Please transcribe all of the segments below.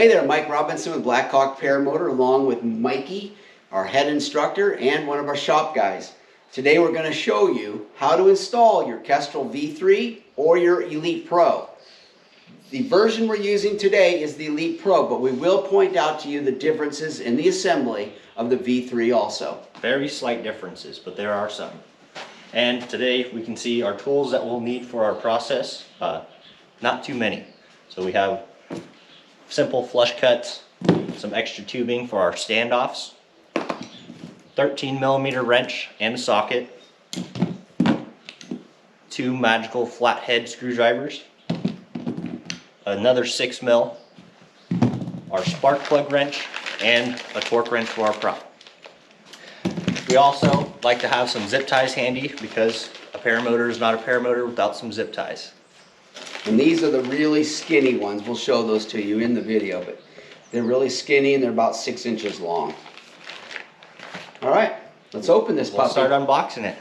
Hey there, Mike Robinson with BlackHawk Paramotor, along with Mikey, our head instructor, and one of our shop guys. Today we're going to show you how to install your Kestrel V3 or your Elite Pro. The version we're using today is the Elite Pro, but we will point out to you the differences in the assembly of the V3 also. Very slight differences, but there are some. And today we can see our tools that we'll need for our process. Not too many. So we have simple flush cuts, some extra tubing for our standoffs, 13mm wrench and a socket, 2 magical flathead screwdrivers, another 6mm, our spark plug wrench, and a torque wrench for our prop. We also like to have some zip ties handy because a paramotor is not a paramotor without some zip ties. And these are the really skinny ones. We'll show those to you in the video, but they're really skinny and they're about 6 inches long. All right, let's open this puppy. We'll start unboxing it.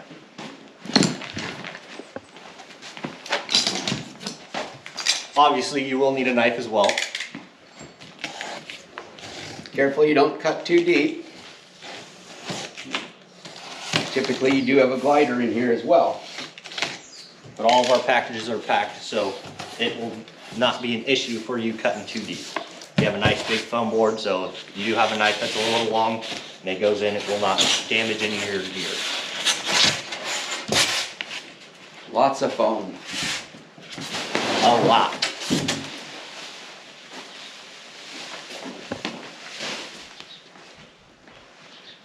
Obviously, you will need a knife as well. Careful you don't cut too deep. Typically you do have a glider in here as well. But all of our packages are packed, so it will not be an issue for you cutting too deep. We have a nice big foam board, so if you do have a knife that's a little long and it goes in, it will not damage any of your gear. Lots of foam. A lot.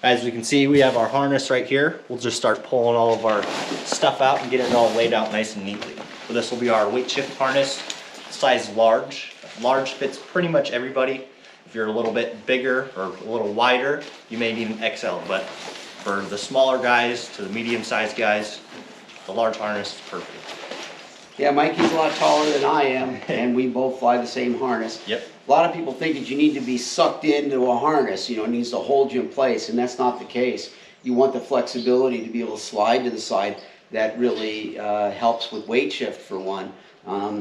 As we can see, we have our harness right here. We'll just start pulling all of our stuff out and getting it all laid out nice and neatly. So this will be our weight shift harness, size large. Large fits pretty much everybody. If you're a little bit bigger or a little wider, you may need an XL, but for the smaller guys to the medium-sized guys, the large harness is perfect. Yeah, Mikey's a lot taller than I am, and we both fly the same harness. Yep. A lot of people think that you need to be sucked into a harness, you know, it needs to hold you in place, and that's not the case. You want the flexibility to be able to slide to the side. That really helps with weight shift for one.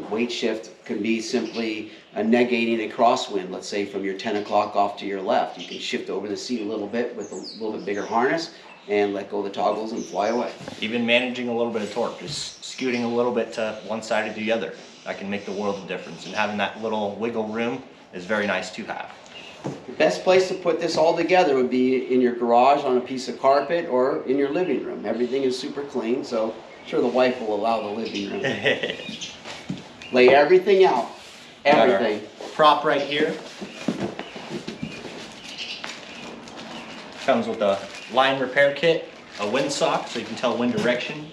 Weight shift can be simply negating a crosswind, let's say from your 10 o'clock off to your left. You can shift over the seat a little bit with a little bit bigger harness and let go of the toggles and fly away. Even managing a little bit of torque, just scooting a little bit to one side or the other, that can make the world of difference. And having that little wiggle room is very nice to have. The best place to put this all together would be in your garage on a piece of carpet or in your living room. Everything is super clean, so I'm sure the wife will allow the living room. Lay everything out. Everything. Got our prop right here. Comes with a line repair kit, a windsock so you can tell wind direction.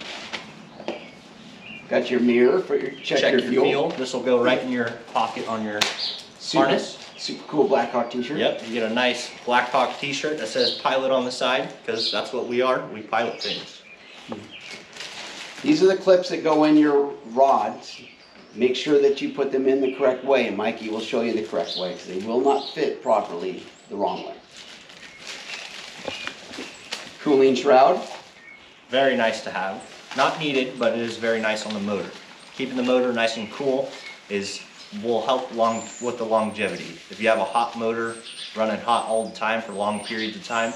Got your mirror for your check your fuel. This will go right in your pocket on your harness. Super cool BlackHawk t-shirt. Yep, you get a nice BlackHawk t-shirt that says pilot on the side, because that's what we are, we pilot things. These are the clips that go in your rods. Make sure that you put them in the correct way, and Mikey will show you the correct way, because they will not fit properly the wrong way. Cooling shroud. Very nice to have. Not needed, but it is very nice on the motor. Keeping the motor nice and cool will help with the longevity. If you have a hot motor running hot all the time for long periods of time,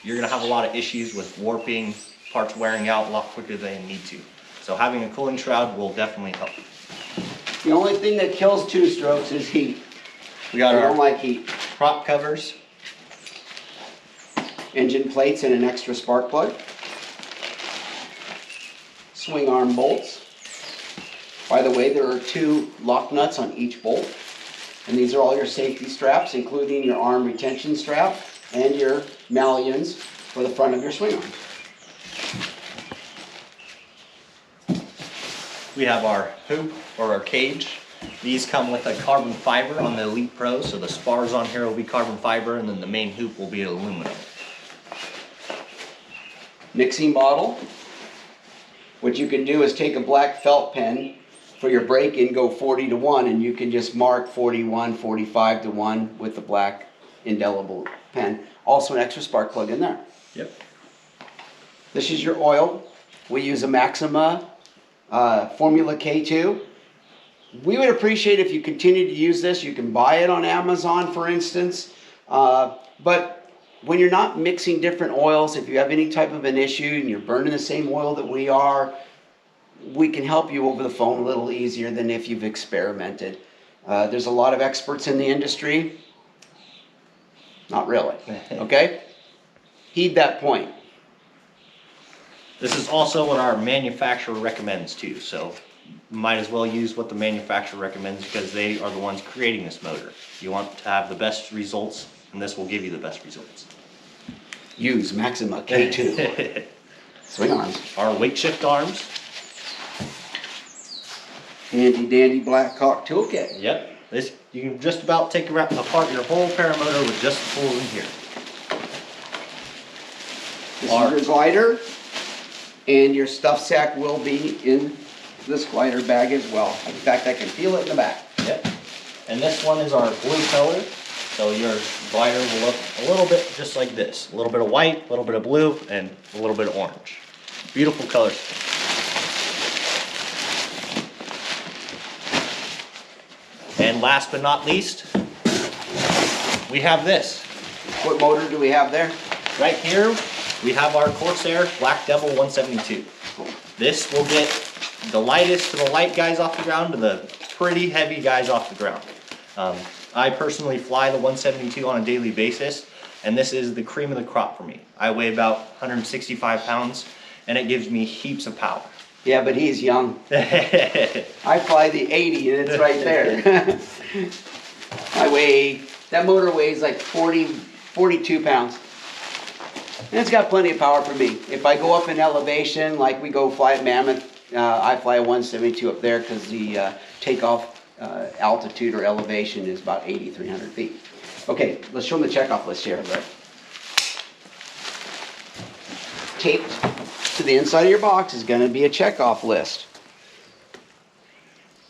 you're going to have a lot of issues with warping, parts wearing out a lot quicker than they need to. So having a cooling shroud will definitely help. The only thing that kills two-strokes is heat. We got I our don't like heat. prop covers, engine plates and an extra spark plug. Swing arm bolts. By the way, there are 2 lock nuts on each bolt. And these are all your safety straps, including your arm retention strap and your mullions for the front of your swing arm. we have our hoop or our cage. These come with a carbon fiber on the Elite Pro, so the spars on here will be carbon fiber and then the main hoop will be aluminum. Mixing bottle. What you can do is take a black felt pen for your break-in, go 40 to 1, and you can just mark 41, 45 to 1 with the black indelible pen. Also an extra spark plug in there. Yep. This is your oil. We use a Maxima Formula K2. We would appreciate if you continue to use this. You can buy it on Amazon, for instance. But when you're not mixing different oils, if you have any type of an issue and you're burning the same oil that we are, we can help you over the phone a little easier than if you've experimented. There's a lot of experts in the industry. Not really, okay? Heed that point. This is also what our manufacturer recommends too, so might as well use what the manufacturer recommends because they are the ones creating this motor. You want to have the best results, and this will give you the best results. Use Maxima K2. Swing arms. Our weight shift arms. Handy dandy BlackHawk toolkit. Yep. This, you can just about take apart your whole paramotor with just the tools in here. This is your glider, and your stuff sack will be in this glider bag as well. In fact, I can feel it in the back. Yep. And this one is our blue color, so your glider will look a little bit just like this. A little bit of white, a little bit of blue, and a little bit of orange. Beautiful colors. And last but not least, we have this. What motor do we have there? Right here, we have our Corsair Black Devil 172. This will get the lightest to the light guys off the ground to the pretty heavy guys off the ground. I personally fly the 172 on a daily basis, and this is the cream of the crop for me. I weigh about 165 pounds, and it gives me heaps of power. Yeah, but he's young. I fly the 80 and it's right there. That motor weighs like 42 pounds. And it's got plenty of power for me. If I go up in elevation, like we go fly at Mammoth, I fly a 172 up there because the takeoff altitude or elevation is about 8,300 feet. Okay, let's show them the checkoff list here. Right? Taped to the inside of your box is going to be a checkoff list.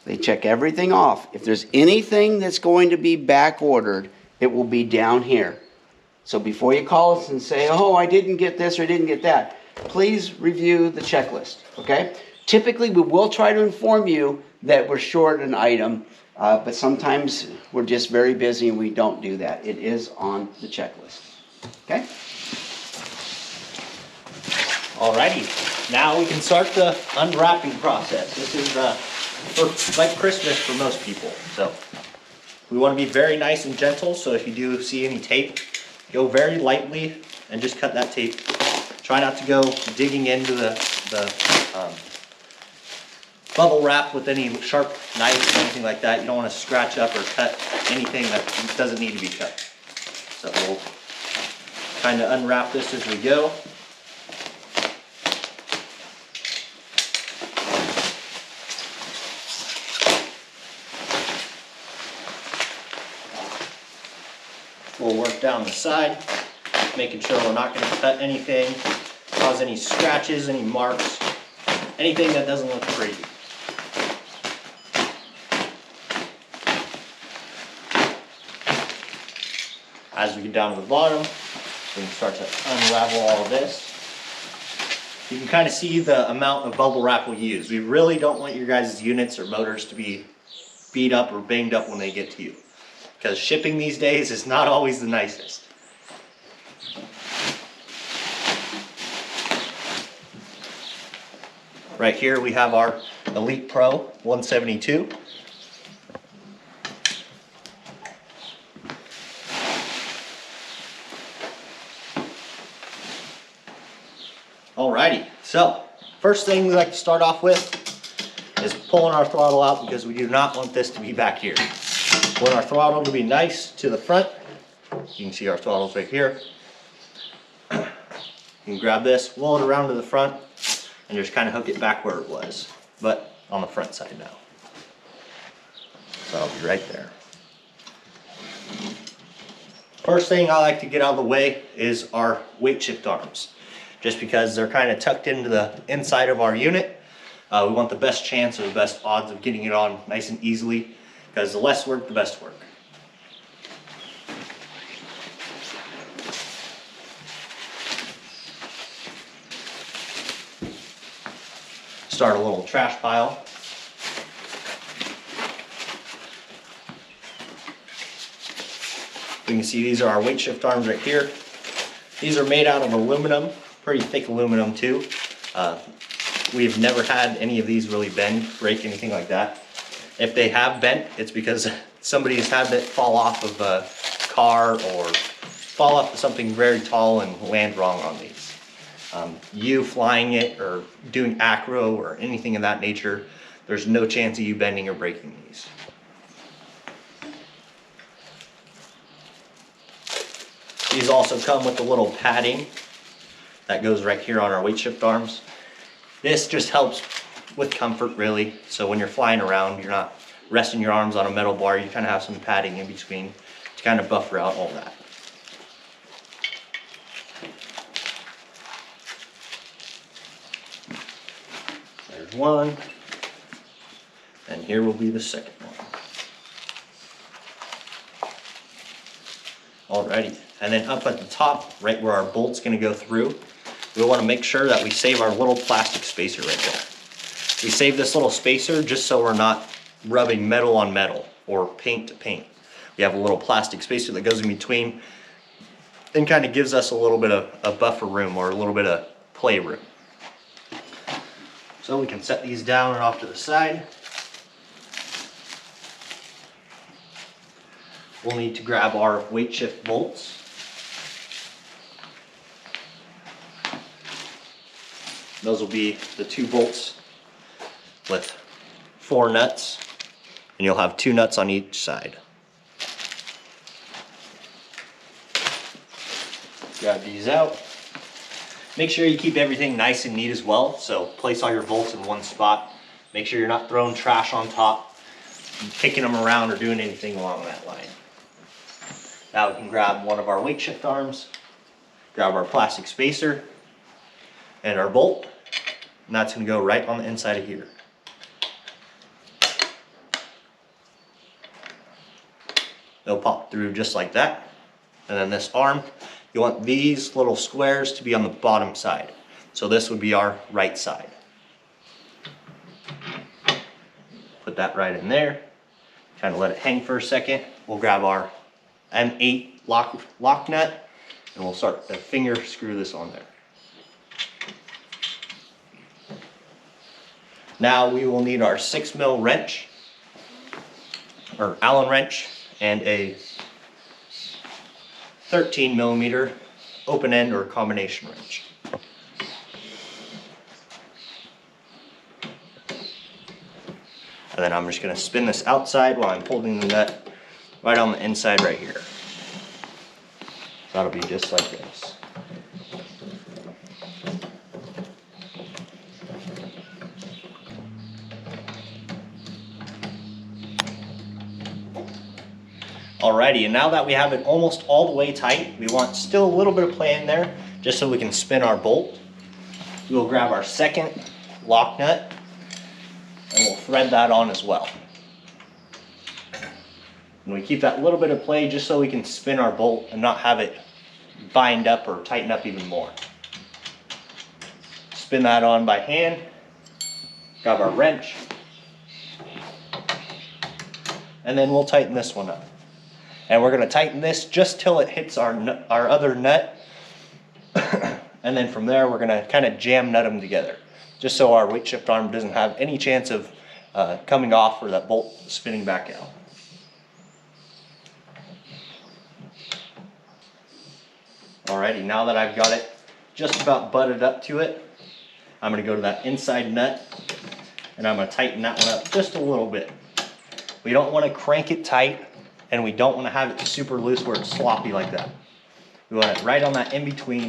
They check everything off. If there's anything that's going to be back ordered, it will be down here. So before you call us and say, oh, I didn't get this or I didn't get that, please review the checklist, okay? Typically, we will try to inform you that we're short an item, but sometimes we're just very busy and we don't do that. It is on the checklist, okay? Alrighty, now we can start the unwrapping process. This is like Christmas for most people. So we want to be very nice and gentle, so if you do see any tape, go very lightly and just cut that tape. Try not to go digging into the bubble wrap with any sharp knife or anything like that. You don't want to scratch up or cut anything that doesn't need to be cut. So we'll kind of unwrap this as we go. We'll work down the side, making sure we're not going to cut anything, cause any scratches, any marks, anything that doesn't look pretty. As we get down to the bottom, we can start to unravel all of this. You can kind of see the amount of bubble wrap we use. We really don't want your guys' units or motors to be beat up or banged up when they get to you, because shipping these days is not always the nicest. Right here we have our Elite Pro 172. Alrighty, so first thing we like to start off with is pulling our throttle out, because we do not want this to be back here. We want our throttle to be nice to the front. You can see our throttle's right here. You can grab this, roll it around to the front, and just kind of hook it back where it was, but on the front side now. So that'll be right there. First thing I like to get out of the way is our weight shift arms, just because they're kind of tucked into the inside of our unit. We want the best chance or the best odds of getting it on nice and easily, because the less work, the best work. Start a little trash pile. You can see these are our weight shift arms right here. These are made out of aluminum, pretty thick aluminum too. We've never had any of these really bend, break, anything like that. If they have bent, it's because somebody's had it fall off of a car or fall off of something very tall and land wrong on these. You flying it or doing acro or anything of that nature, there's no chance of you bending or breaking these. These also come with a little padding that goes right here on our weight shift arms. This just helps with comfort really. So when you're flying around, you're not resting your arms on a metal bar, you kind of have some padding in between to kind of buffer out all that. There's one, and here will be the second one. Alrighty, and then up at the top, right where our bolt's gonna go through, we wanna make sure that we save our little plastic spacer right there. We save this little spacer just so we're not rubbing metal on metal or paint to paint. We have a little plastic spacer that goes in between and kind of gives us a little bit of a buffer room or a little bit of play room. So we can set these down and off to the side. We'll need to grab our weight shift bolts. Those will be the 2 bolts with 4 nuts, and you'll have 2 nuts on each side. Grab these out. Make sure you keep everything nice and neat as well, so place all your bolts in one spot. Make sure you're not throwing trash on top, kicking them around or doing anything along that line. Now we can grab one of our weight shift arms, grab our plastic spacer and our bolt, and that's going to go right on the inside of here. They'll pop through just like that. And then this arm, you want these little squares to be on the bottom side. So this would be our right side. Put that right in there. Kind of let it hang for a second. We'll grab our M8 lock nut and we'll start to finger screw this on there. Now we will need our 6mm wrench or Allen wrench and a 13mm open end or combination wrench. And then I'm just going to spin this outside while I'm holding the nut right on the inside right here. That'll be just like this. Alrighty, and now that we have it almost all the way tight, we want still a little bit of play in there, just so we can spin our bolt. We'll grab our second lock nut, and we'll thread that on as well. And we keep that little bit of play just so we can spin our bolt and not have it bind up or tighten up even more. Spin that on by hand, grab our wrench, and then we'll tighten this one up. And we're going to tighten this just till it hits our other nut. And then from there, we're going to kind of jam nut them together, just so our weight shift arm doesn't have any chance of coming off or that bolt spinning back out. Alrighty, now that I've got it just about butted up to it, I'm going to go to that inside nut and I'm going to tighten that one up just a little bit. We don't want to crank it tight, and we don't want to have it super loose where it's sloppy like that. We want it right on that in between,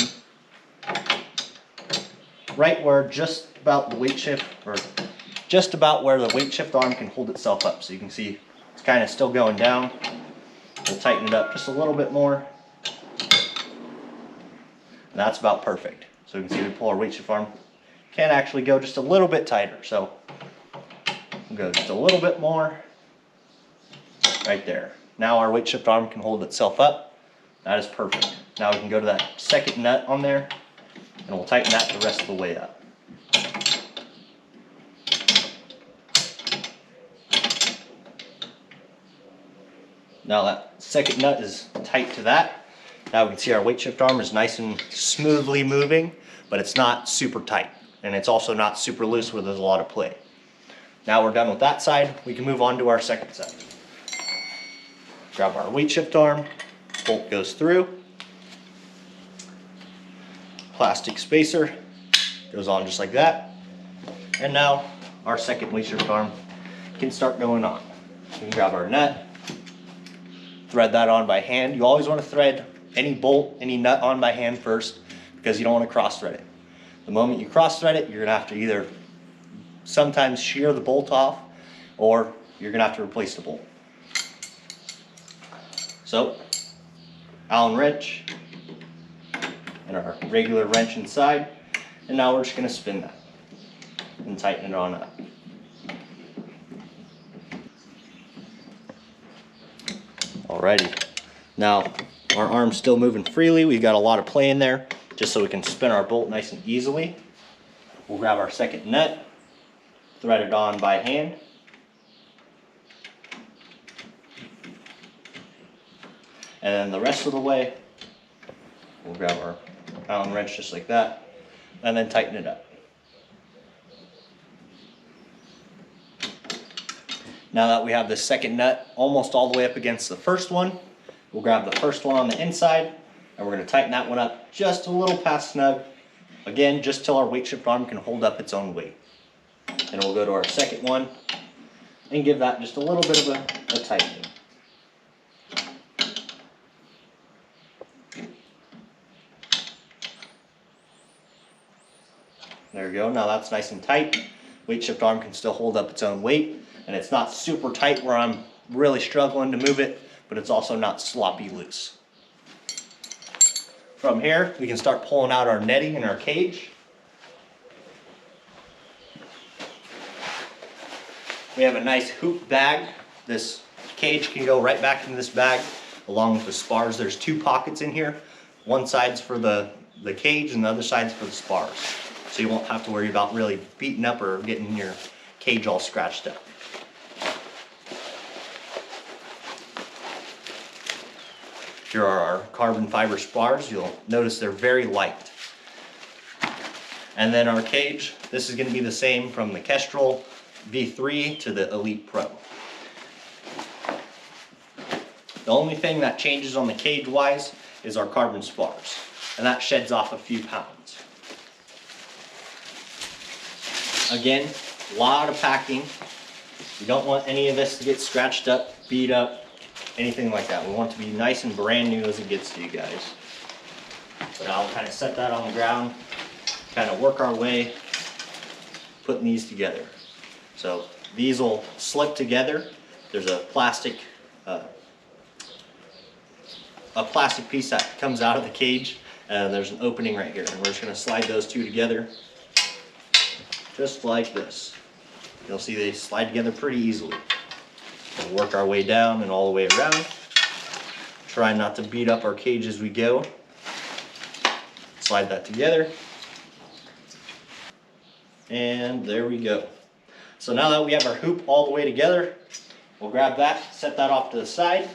right where just about the weight shift, or just about where the weight shift arm can hold itself up. So you can see it's kind of still going down. We'll tighten it up just a little bit more. And that's about perfect. So you can see we pull our weight shift arm. Can actually go just a little bit tighter. So we'll go just a little bit more right there. Now our weight shift arm can hold itself up. That is perfect. Now we can go to that second nut on there and we'll tighten that the rest of the way up. Now that second nut is tight to that. Now we can see our weight shift arm is nice and smoothly moving, but it's not super tight. And it's also not super loose where there's a lot of play. Now we're done with that side, we can move on to our second side. Grab our weight shift arm, bolt goes through. Plastic spacer goes on just like that. And now our second weight shift arm can start going on. We can grab our nut, thread that on by hand. You always want to thread any bolt, any nut on by hand first because you don't want to cross thread it. The moment you cross thread it, you're going to have to either sometimes shear the bolt off or you're going to have to replace the bolt. So, Allen wrench and our regular wrench inside, and now we're just going to spin that and tighten it on up. Alrighty, now our arm's still moving freely. We've got a lot of play in there just so we can spin our bolt nice and easily. We'll grab our second nut, thread it on by hand. And then the rest of the way, we'll grab our Allen wrench just like that, and then tighten it up. Now that we have the second nut almost all the way up against the first one, we'll grab the first one on the inside, and we're going to tighten that one up just a little past snug. Again, just till our weight shift arm can hold up its own weight. And we'll go to our second one and give that just a little bit of a tightening. There we go, now that's nice and tight. Weight shift arm can still hold up its own weight, and it's not super tight where I'm really struggling to move it, but it's also not sloppy loose. From here, we can start pulling out our netting and our cage. We have a nice hoop bag. This cage can go right back into this bag along with the spars. There's two pockets in here. One side's for the cage and the other side's for the spars. So you won't have to worry about really beating up or getting your cage all scratched up. Here are our carbon fiber spars. You'll notice they're very light. And then our cage, this is going to be the same from the Kestrel V3 to the Elite Pro. The only thing that changes on the cage wise is our carbon spars, and that sheds off a few pounds. Again, a lot of packing. We don't want any of this to get scratched up, beat up, anything like that. We want it to be nice and brand new as it gets to you guys. But I'll kind of set that on the ground, kind of work our way, putting these together. So these will slip together. There's a plastic piece that comes out of the cage, and there's an opening right here. And we're just going to slide those two together, just like this. You'll see they slide together pretty easily. We'll work our way down and all the way around. Try not to beat up our cage as we go. Slide that together. And there we go. So now that we have our hoop all the way together, we'll grab that, set that off to the side.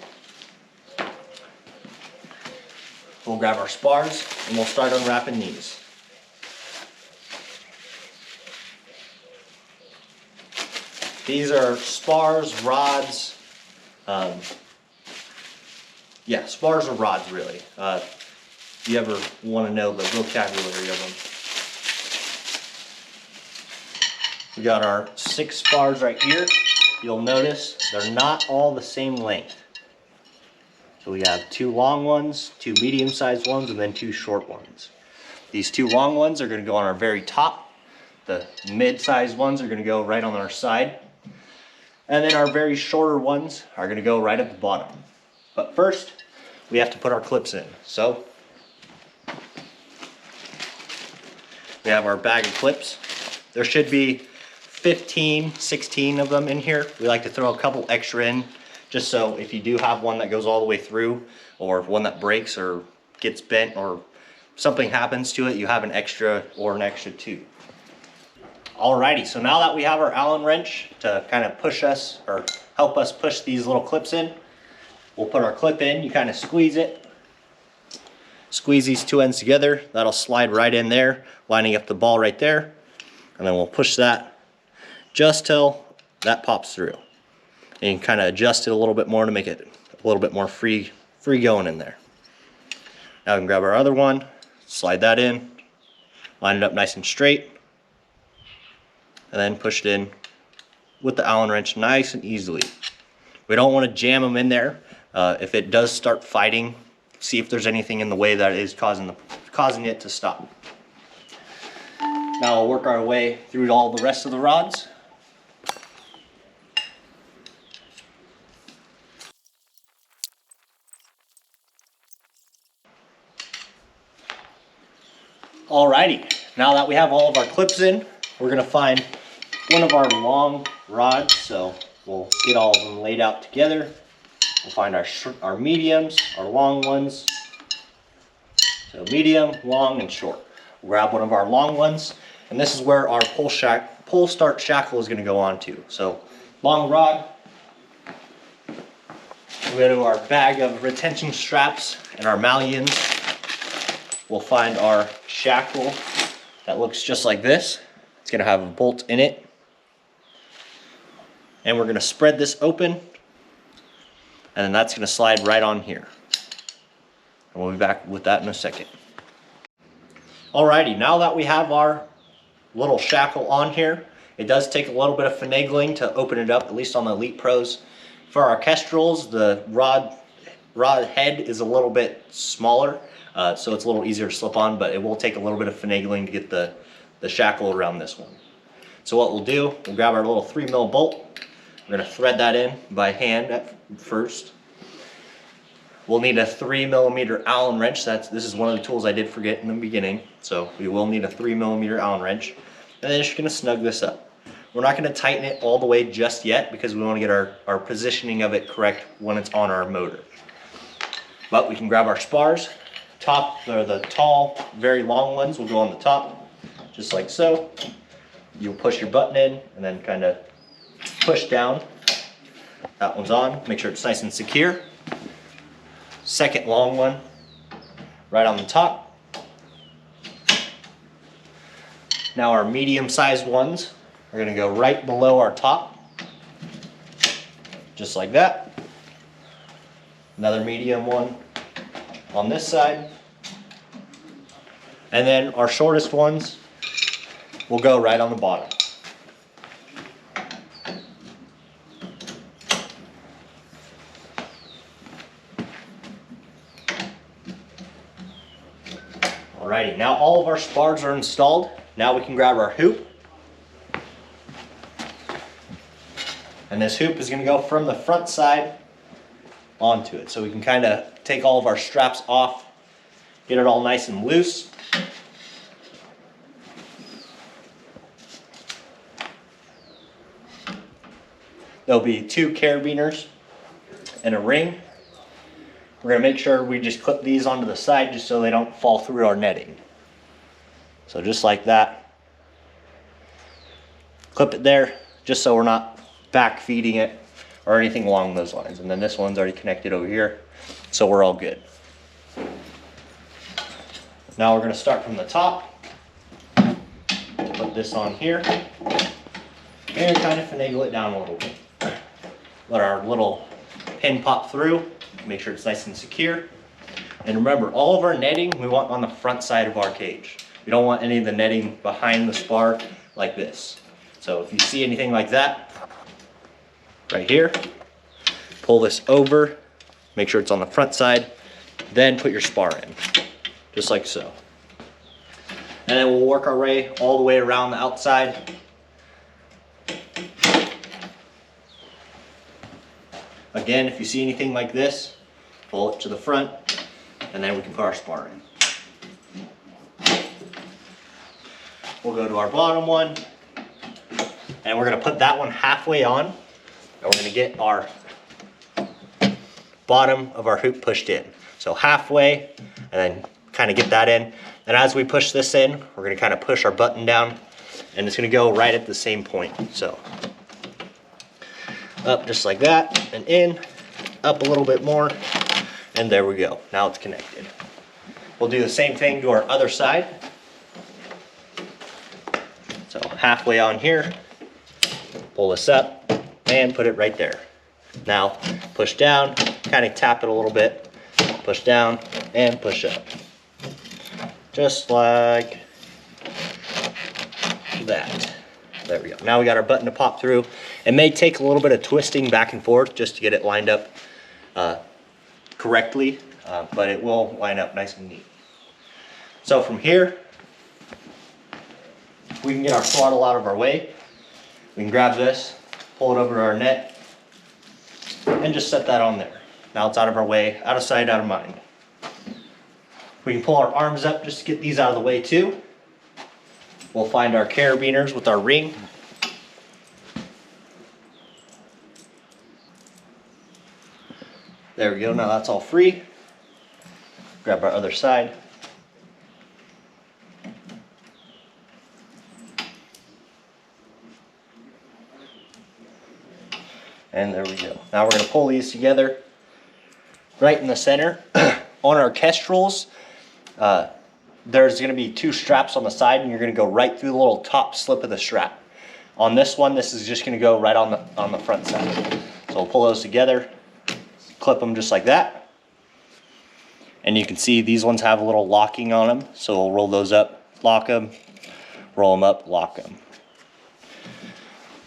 We'll grab our spars and we'll start unwrapping these. These are spars, rods. Yeah, spars or rods really. If you ever want to know the vocabulary of them. We got our 6 spars right here. You'll notice they're not all the same length. So we have 2 long ones, 2 medium-sized ones, and then 2 short ones. These 2 long ones are going to go on our very top. The mid-sized ones are going to go right on our side. And then our very shorter ones are going to go right at the bottom. But first, we have to put our clips in. So we have our bag of clips. There should be 15, 16 of them in here. We like to throw a couple extra in, just so if you do have one that goes all the way through, or one that breaks or gets bent or something happens to it, you have an extra or an extra 2. Alrighty, so now that we have our Allen wrench to kind of push us or help us push these little clips in, We'll put our clip in, you kind of squeeze it. Squeeze these two ends together, that'll slide right in there, lining up the ball right there. And then we'll push that just till that pops through. And you can kind of adjust it a little bit more to make it a little bit more free going in there. Now we can grab our other one, slide that in, line it up nice and straight, and then push it in with the Allen wrench nice and easily. We don't want to jam them in there. If it does start fighting, see if there's anything in the way that is causing it to stop. Now we'll work our way through all the rest of the rods. Alrighty, now that we have all of our clips in, we're gonna find one of our long rods. So we'll get all of them laid out together. We'll find our mediums, our long ones. So medium, long, and short. We'll grab one of our long ones, and this is where our pull start shackle is gonna go onto. So long rod. We'll go to our bag of retention straps and our malleons. We'll find our shackle that looks just like this. It's gonna have a bolt in it. And we're gonna spread this open, and then that's gonna slide right on here. And we'll be back with that in a second. Alrighty, now that we have our little shackle on here, it does take a little bit of finagling to open it up, at least on the Elite Pros. For our Kestrels, the rod head is a little bit smaller, so it's a little easier to slip on, but it will take a little bit of finagling to get the shackle around this one. So what we'll do, we'll grab our little 3mm bolt. We're gonna thread that in by hand at first. We'll need a 3mm Allen wrench. This is one of the tools I did forget in the beginning. So we will need a 3mm Allen wrench. And then just gonna snug this up. We're not gonna tighten it all the way just yet because we wanna get our positioning of it correct when it's on our motor. But we can grab our spars. The tall, very long ones will go on the top, just like so. You'll push your button in and then kind of push down. That one's on, make sure it's nice and secure. Second long one, right on the top. Now our medium-sized ones are gonna go right below our top, just like that. Another medium one on this side. And then our shortest ones will go right on the bottom. Alrighty, now all of our spars are installed. Now we can grab our hoop. And this hoop is gonna go from the front side onto it. So we can kind of take all of our straps off, get it all nice and loose. There'll be 2 carabiners and a ring. We're gonna make sure we just clip these onto the side just so they don't fall through our netting. So just like that. Clip it there, just so we're not back feeding it or anything along those lines. And then this one's already connected over here, so we're all good. Now we're gonna start from the top. Put this on here and kind of finagle it down a little bit. Let our little pin pop through, make sure it's nice and secure. And remember, all of our netting we want on the front side of our cage. We don't want any of the netting behind the spar like this. So if you see anything like that, right here, pull this over, make sure it's on the front side, then put your spar in, just like so. And then we'll work our way all the way around the outside. Again, if you see anything like this, pull it to the front, and then we can put our spar in. We'll go to our bottom one, and we're gonna put that one halfway on, and we're gonna get our bottom of our hoop pushed in. So halfway, and then kind of get that in. And as we push this in, we're gonna kind of push our button down, and it's gonna go right at the same point. So up just like that, and in, up a little bit more, and there we go. Now it's connected. We'll do the same thing to our other side. So halfway on here, pull this up and put it right there. Now push down, kind of tap it a little bit, push down and push up. Just like that. There we go. Now we got our button to pop through. It may take a little bit of twisting back and forth just to get it lined up correctly, but it will line up nice and neat. So from here, we can get our throttle out of our way. We can grab this, pull it over to our net, and just set that on there. Now it's out of our way, out of sight, out of mind. We can pull our arms up just to get these out of the way too. We'll find our carabiners with our ring. There we go, now that's all free. Grab our other side. And there we go. Now we're going to pull these together right in the center. On our Kestrels, there's going to be two straps on the side, and you're going to go right through the little top slip of the strap. On this one, this is just going to go right on the front side. So we'll pull those together, clip them just like that. And you can see these ones have a little locking on them. So we'll roll those up, lock them, roll them up, lock them.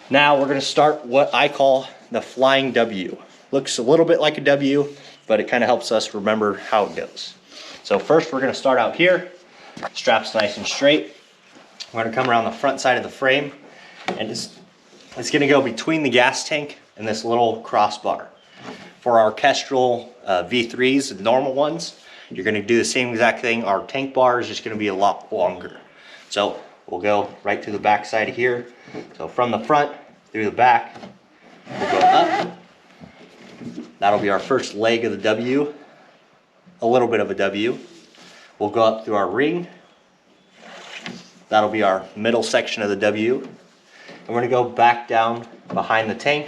Now we're going to start what I call the flying W. Looks a little bit like a W, but it kind of helps us remember how it goes. So first we're going to start out here. Strap's nice and straight. We're going to come around the front side of the frame, and it's going to go between the gas tank and this little crossbar. For our Kestrel V3s, the normal ones, you're going to do the same exact thing. Our tank bar is just going to be a lot longer. So we'll go right to the back side here. So from the front through the back, we'll go up. That'll be our first leg of the W, a little bit of a W. We'll go up through our ring. That'll be our middle section of the W. And we're going to go back down behind the tank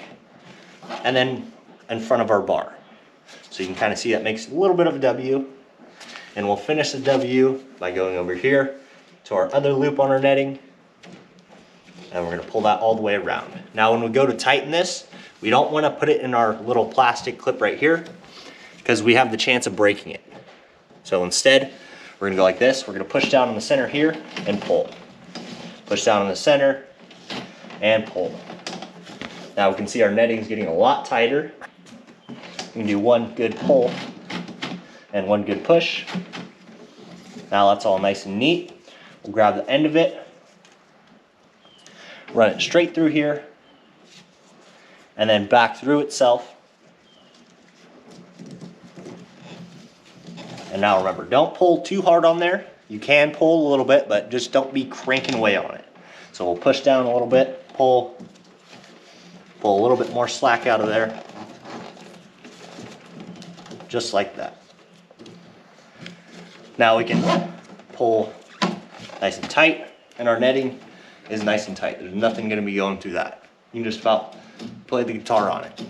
and then in front of our bar. So you can kind of see that makes a little bit of a W. And we'll finish the W by going over here to our other loop on our netting. And we're going to pull that all the way around. Now when we go to tighten this, we don't want to put it in our little plastic clip right here because we have the chance of breaking it. So instead, we're going to go like this. We're going to push down in the center here and pull. Push down in the center and pull. Now we can see our netting is getting a lot tighter. We can do one good pull and one good push. Now that's all nice and neat. We'll grab the end of it, run it straight through here, and then back through itself. And now remember, don't pull too hard on there. You can pull a little bit, but just don't be cranking away on it. So we'll push down a little bit, pull a little bit more slack out of there. Just like that. Now we can pull nice and tight, and our netting is nice and tight. There's nothing going to be going through that. You can just about play the guitar on it.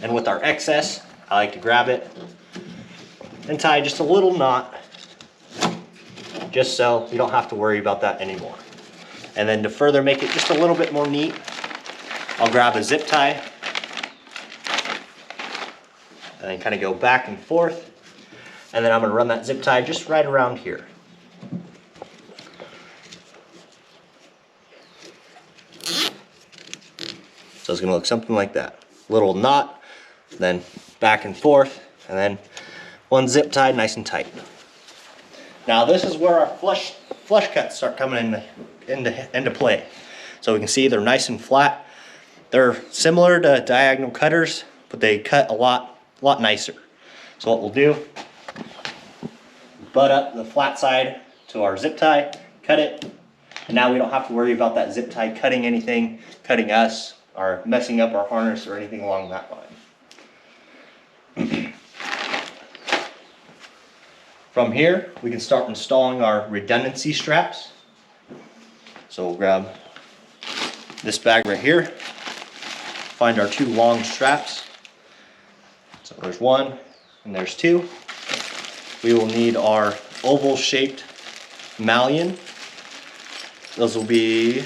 And with our excess, I like to grab it and tie just a little knot, just so you don't have to worry about that anymore. And then to further make it just a little bit more neat, I'll grab a zip tie and then kind of go back and forth. And then I'm going to run that zip tie just right around here. So it's going to look something like that. Little knot, then back and forth, and then one zip tie nice and tight. Now this is where our flush cuts start coming into play. So we can see they're nice and flat. They're similar to diagonal cutters, but they cut a lot nicer. So what we'll do, butt up the flat side to our zip tie, cut it, and now we don't have to worry about that zip tie cutting anything, cutting us, or messing up our harness or anything along that line. From here, we can start installing our redundancy straps. So we'll grab this bag right here, find our two long straps. So there's one and there's two. We will need our oval shaped malleon. Those will be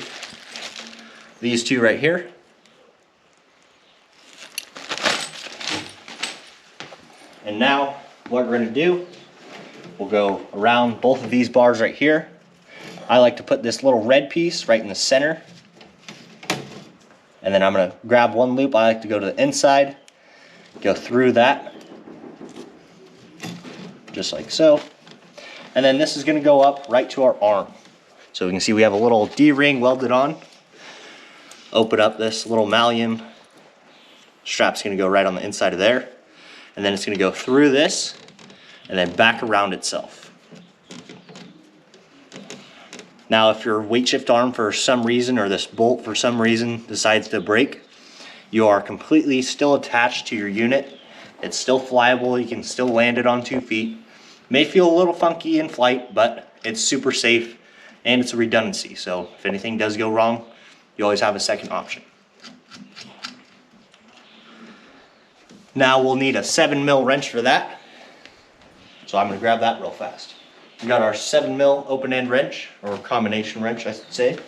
these two right here. And now what we're going to do, we'll go around both of these bars right here. I like to put this little red piece right in the center. And then I'm going to grab one loop. I like to go to the inside, go through that, just like so. And then this is going to go up right to our arm. So we can see we have a little D-ring welded on. Open up this little malleon. Strap's going to go right on the inside of there. And then it's going to go through this and then back around itself. Now if your weight shift arm for some reason, or this bolt for some reason decides to break, you are completely still attached to your unit. It's still flyable, you can still land it on 2 feet. May feel a little funky in flight, but it's super safe and it's a redundancy. So if anything does go wrong, you always have a second option. Now we'll need a 7mm wrench for that. So I'm going to grab that real fast. We got our 7mm open end wrench, or combination wrench I should say.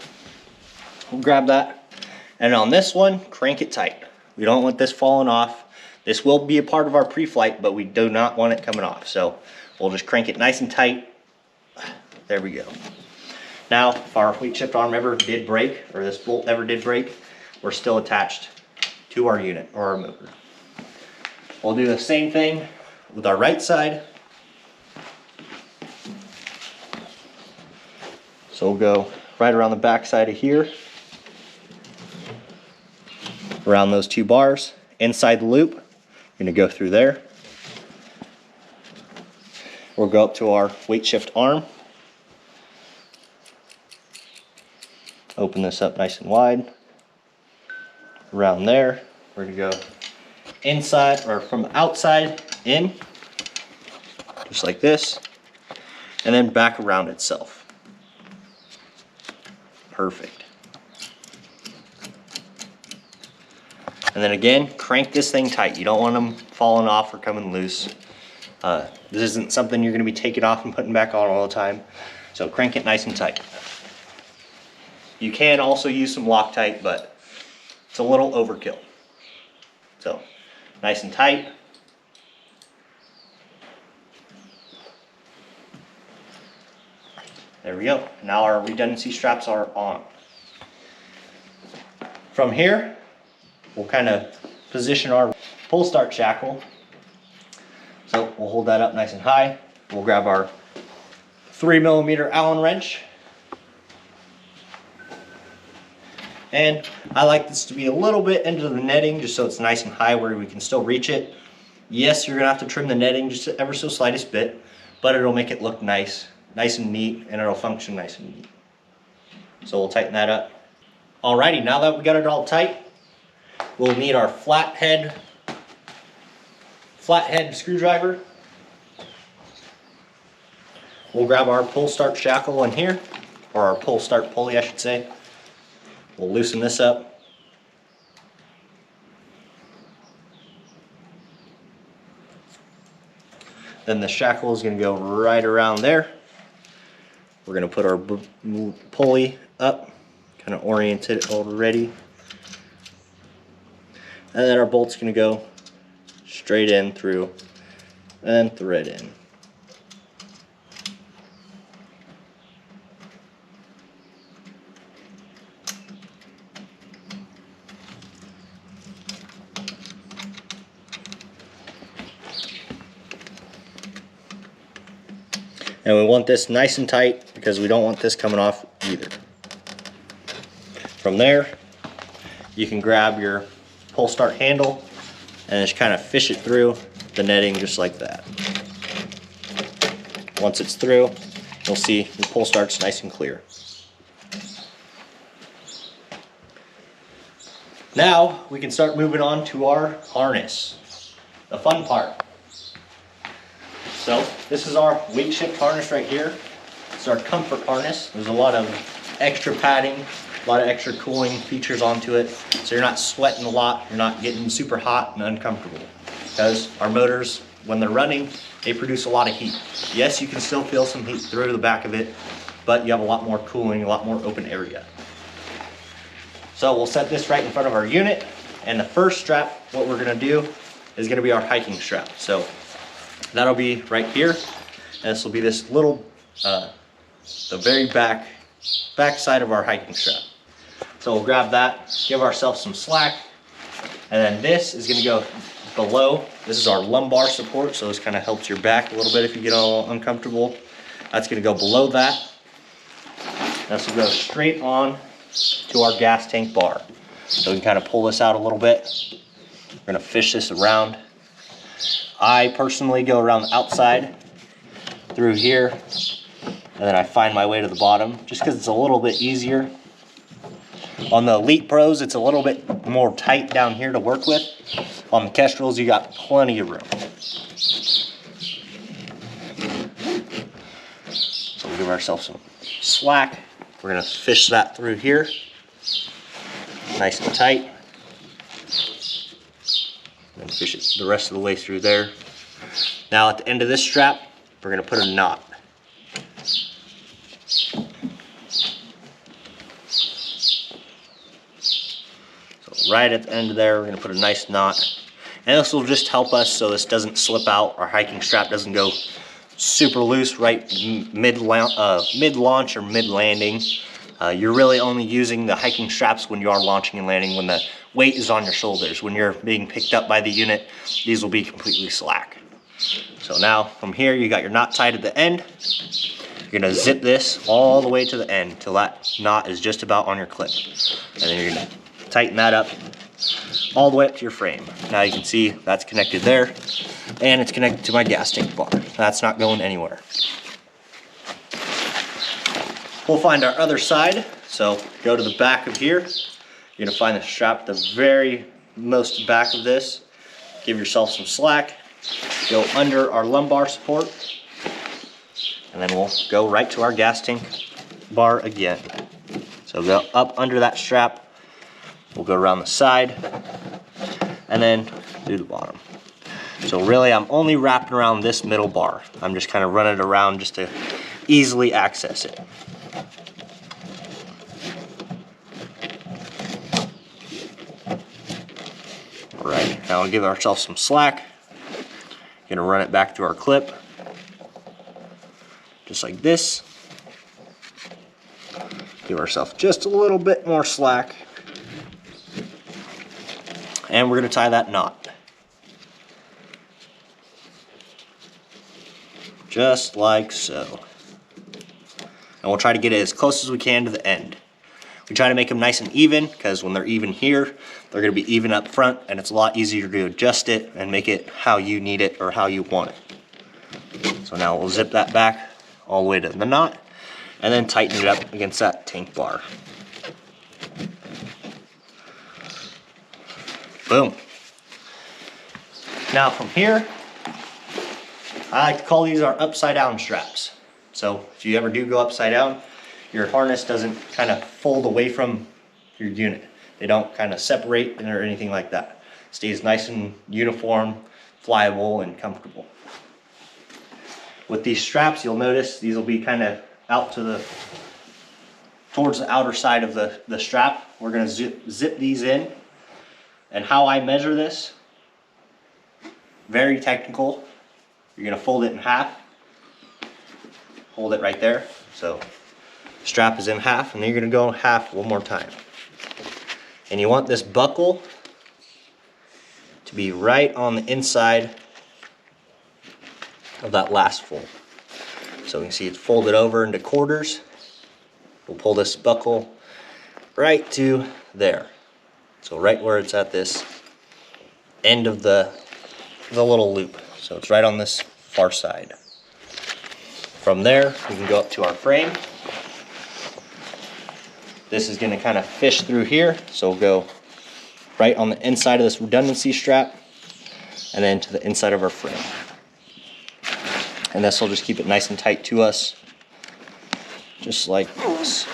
We'll grab that. And on this one, crank it tight. We don't want this falling off. This will be a part of our pre-flight, but we do not want it coming off. So we'll just crank it nice and tight. There we go. Now, if our weight shift arm ever did break, or this bolt ever did break, we're still attached to our unit or our motor. We'll do the same thing with our right side. So we'll go right around the back side of here, around those 2 bars, inside the loop. We're going to go through there. We'll go up to our weight shift arm. Open this up nice and wide. Around there, we're going to go inside, or from outside in, just like this, and then back around itself. Perfect. And then again, crank this thing tight. You don't want them falling off or coming loose. This isn't something you're going to be taking off and putting back on all the time. So crank it nice and tight. You can also use some Loctite, but it's a little overkill. So nice and tight. There we go. Now our redundancy straps are on. From here, we'll kind of position our pull start shackle. So we'll hold that up nice and high. We'll grab our 3mm Allen wrench. And I like this to be a little bit into the netting just so it's nice and high where we can still reach it. Yes, you're gonna have to trim the netting just ever so slightest bit, but it'll make it look nice and neat, and it'll function nice and neat. So we'll tighten that up. Alrighty, now that we got it all tight, we'll need our flathead screwdriver. We'll grab our pull start shackle in here, or our pull start pulley I should say. We'll loosen this up. Then the shackle is going to go right around there. We're going to put our pulley up, kind of oriented it already. And then our bolt's going to go straight in through and thread in. And we want this nice and tight because we don't want this coming off either. From there, you can grab your pull start handle and just kind of fish it through the netting just like that. Once it's through, you'll see the pull start's nice and clear. Now we can start moving on to our harness, the fun part. So this is our weight shift harness right here. It's our comfort harness. There's a lot of extra padding A lot of extra cooling features onto it, so you're not sweating a lot, you're not getting super hot and uncomfortable. Because our motors, when they're running, they produce a lot of heat. Yes, you can still feel some heat through the back of it, but you have a lot more cooling, a lot more open area. So we'll set this right in front of our unit, and the first strap, what we're gonna do is gonna be our hiking strap. So that'll be right here, and this will be this little, the very back side of our hiking strap. So we'll grab that, give ourselves some slack, and then this is gonna go below. This is our lumbar support, so this kind of helps your back a little bit if you get all uncomfortable. That's gonna go below that. This will go straight on to our gas tank bar. So we can kind of pull this out a little bit. We're gonna fish this around. I personally go around the outside through here, and then I find my way to the bottom, just because it's a little bit easier. On the Elite Pros, it's a little bit more tight down here to work with. On the Kestrels, you got plenty of room. So we'll give ourselves some slack. We're gonna fish that through here, nice and tight. And fish it the rest of the way through there. Now at the end of this strap, we're gonna put a knot. So right at the end of there, we're gonna put a nice knot. And this will just help us so this doesn't slip out. Our hiking strap doesn't go super loose right mid-launch or mid-landing. You're really only using the hiking straps when you are launching and landing, when the weight is on your shoulders. When you're being picked up by the unit, these will be completely slack. So now from here, you got your knot tied at the end. You're gonna zip this all the way to the end till that knot is just about on your clip. And then you're gonna tighten that up all the way up to your frame. Now you can see that's connected there, and it's connected to my gas tank bar. That's not going anywhere. We'll find our other side. So go to the back of here. You're gonna find the strap at the very most back of this. Give yourself some slack. Go under our lumbar support. And then we'll go right to our gas tank bar again. So go up under that strap. We'll go around the side and then through the bottom. So really, I'm only wrapping around this middle bar. I'm just kind of running it around just to easily access it. All right, now we'll give ourselves some slack. Gonna run it back to our clip, just like this. Give ourselves just a little bit more slack. And we're gonna tie that knot. Just like so. And we'll try to get it as close as we can to the end. We try to make them nice and even, because when they're even here, they're gonna be even up front, and it's a lot easier to adjust it and make it how you need it or how you want it. So now we'll zip that back all the way to the knot, and then tighten it up against that tank bar. Boom. Now from here, I like to call these our upside down straps. So if you ever do go upside down, your harness doesn't kind of fold away from your unit. They don't kind of separate or anything like that. It stays nice and uniform, flyable, and comfortable. With these straps, you'll notice these will be kind of out to towards the outer side of the strap. We're gonna zip these in. And how I measure this, very technical. You're gonna fold it in half, hold it right there. So strap is in half, and then you're gonna go in half one more time. And you want this buckle to be right on the inside of that last fold. So you can see it's folded over into quarters. We'll pull this buckle right to there. So right where it's at this end of the little loop. So it's right on this far side. From there, we can go up to our frame. This is gonna kind of fish through here. So we'll go right on the inside of this redundancy strap and then to the inside of our frame. And this will just keep it nice and tight to us, just like this.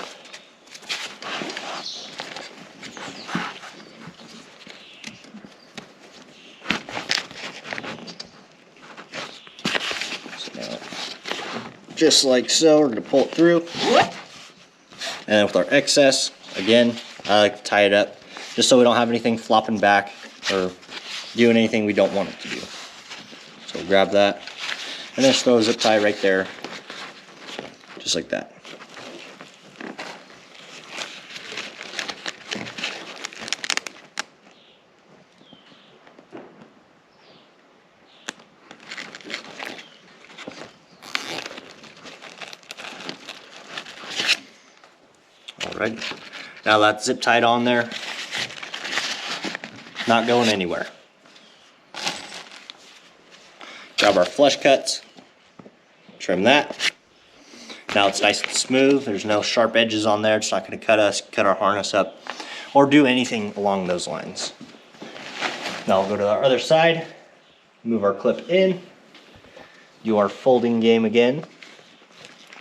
just like so. We're gonna pull it through. And then with our excess, again, I like to tie it up just so we don't have anything flopping back or doing anything we don't want it to do. So grab that and then just throw a zip tie right there, just like that. Alright, now that's zip tied on there, not going anywhere. Grab our flush cuts, trim that. Now it's nice and smooth, there's no sharp edges on there, it's not going to cut our harness up, or do anything along those lines. Now we'll go to our other side, move our clip in, do our folding game again,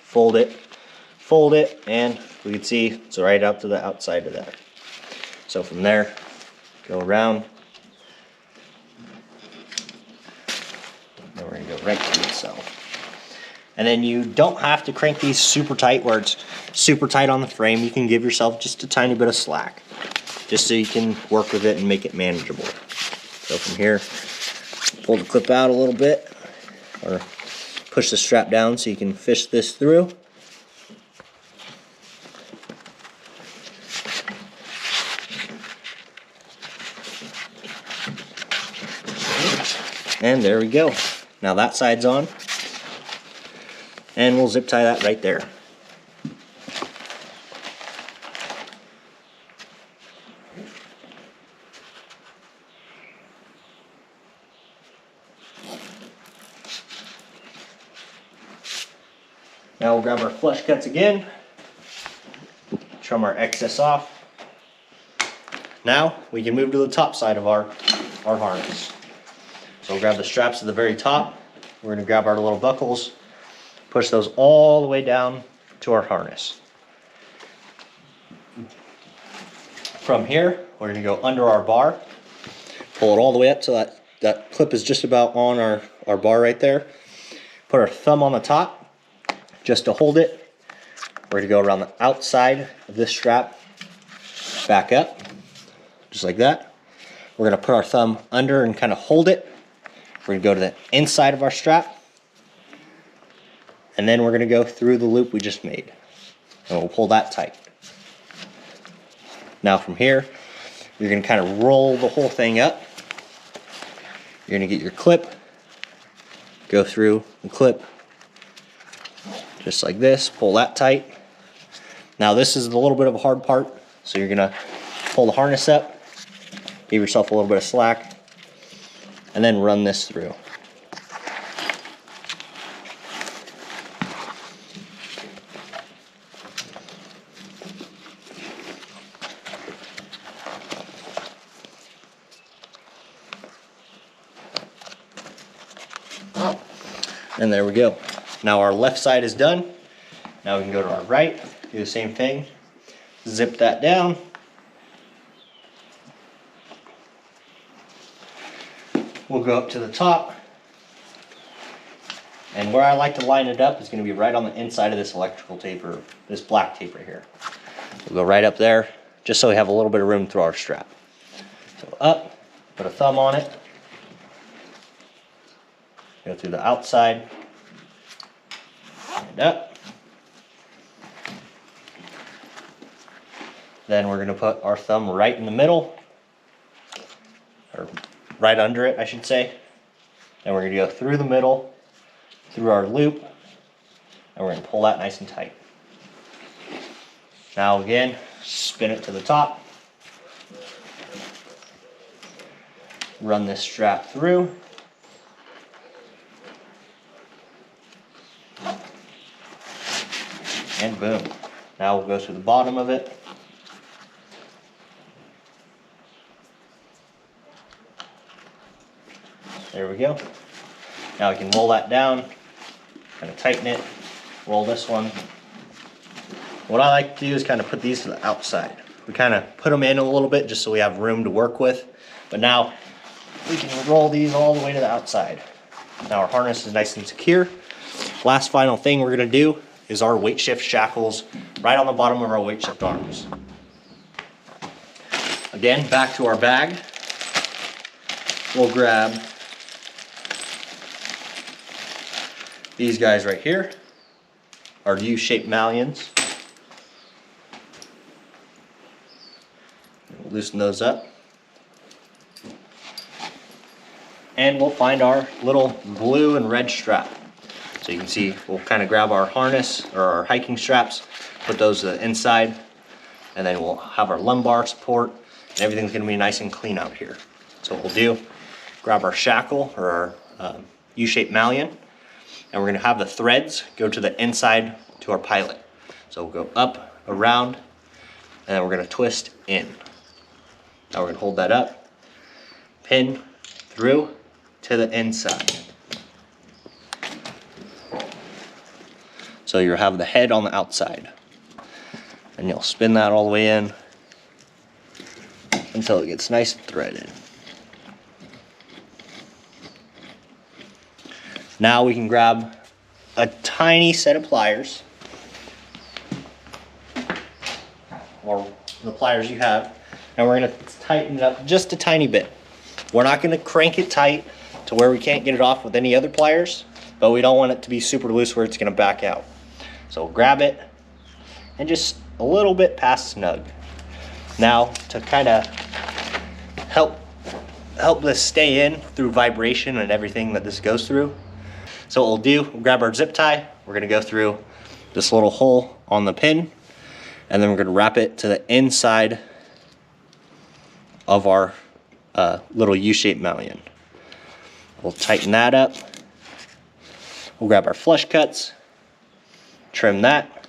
fold it, and we can see it's right out to the outside of that. So from there, go around, and we're going to go right to itself. And then you don't have to crank these super tight where it's super tight on the frame. You can give yourself just a tiny bit of slack, just so you can work with it and make it manageable. So from here, pull the clip out a little bit, or push the strap down so you can fish this through. And there we go. Now that side's on. And we'll zip tie that right there. Now we'll grab our flush cuts again. Trim our excess off. Now we can move to the top side of our harness. So we'll grab the straps at the very top. We're going to grab our little buckles, push those all the way down to our harness. From here, we're going to go under our bar, pull it all the way up so that clip is just about on our bar right there. Put our thumb on the top just to hold it. We're going to go around the outside of this strap, back up, just like that. We're going to put our thumb under and kind of hold it. We're going to go to the inside of our strap, and then we're going to go through the loop we just made, and we'll pull that tight. Now from here, you're going to kind of roll the whole thing up. You're going to get your clip, go through the clip, just like this, pull that tight. Now this is a little bit of a hard part, so you're going to pull the harness up, give yourself a little bit of slack, and then run this through. And there we go. Now our left side is done. Now we can go to our right, do the same thing. Zip that down. We'll go up to the top, and where I like to line it up is going to be right on the inside of this electrical tape, or this black tape right here. We'll go right up there, just so we have a little bit of room through our strap. So up, put a thumb on it, go through the outside, and up. Then we're going to put our thumb right in the middle, or right under it, I should say. Then we're going to go through the middle, through our loop, and we're going to pull that nice and tight. Now again, spin it to the top. Run this strap through. And boom. Now we'll go through the bottom of it. There we go. Now we can roll that down, kind of tighten it, roll this one. What I like to do is kind of put these to the outside. We kind of put them in a little bit just so we have room to work with. But now we can roll these all the way to the outside. Now our harness is nice and secure. Last final thing we're gonna do is our weight shift shackles right on the bottom of our weight shift arms. Again, back to our bag. We'll grab these guys right here, our U-shaped malleons. We'll loosen those up. And we'll find our little blue and red strap. So you can see we'll kind of grab our harness or our hiking straps, put those to the inside, and then we'll have our lumbar support, and everything's gonna be nice and clean out here. So what we'll do, grab our shackle or our U-shaped malleon, and we're gonna have the threads go to the inside to our pilot. So we'll go up, around, and then we're gonna twist in. Now we're gonna hold that up, pin through to the inside. So you'll have the head on the outside. And you'll spin that all the way in until it gets nice and threaded. Now we can grab a tiny set of pliers, or the pliers you have, and we're gonna tighten it up just a tiny bit. We're not gonna crank it tight to where we can't get it off with any other pliers, but we don't want it to be super loose where it's gonna back out. So grab it and just a little bit past snug. Now to kind of help this stay in through vibration and everything that this goes through. So what we'll do, we'll grab our zip tie. We're gonna go through this little hole on the pin, and then we're gonna wrap it to the inside of our little U-shaped malleon. We'll tighten that up. We'll grab our flush cuts, trim that,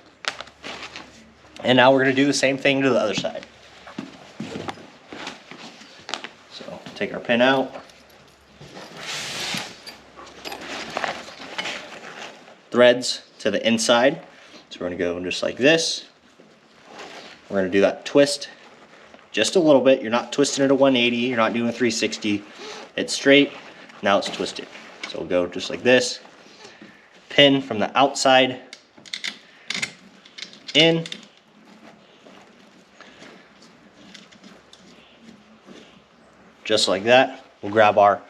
and now we're gonna do the same thing to the other side. So take our pin out, threads to the inside. So we're gonna go just like this. We're gonna do that twist just a little bit. You're not twisting it at 180, you're not doing a 360. It's straight, now it's twisted. So we'll go just like this, pin from the outside in, just like that. We'll grab our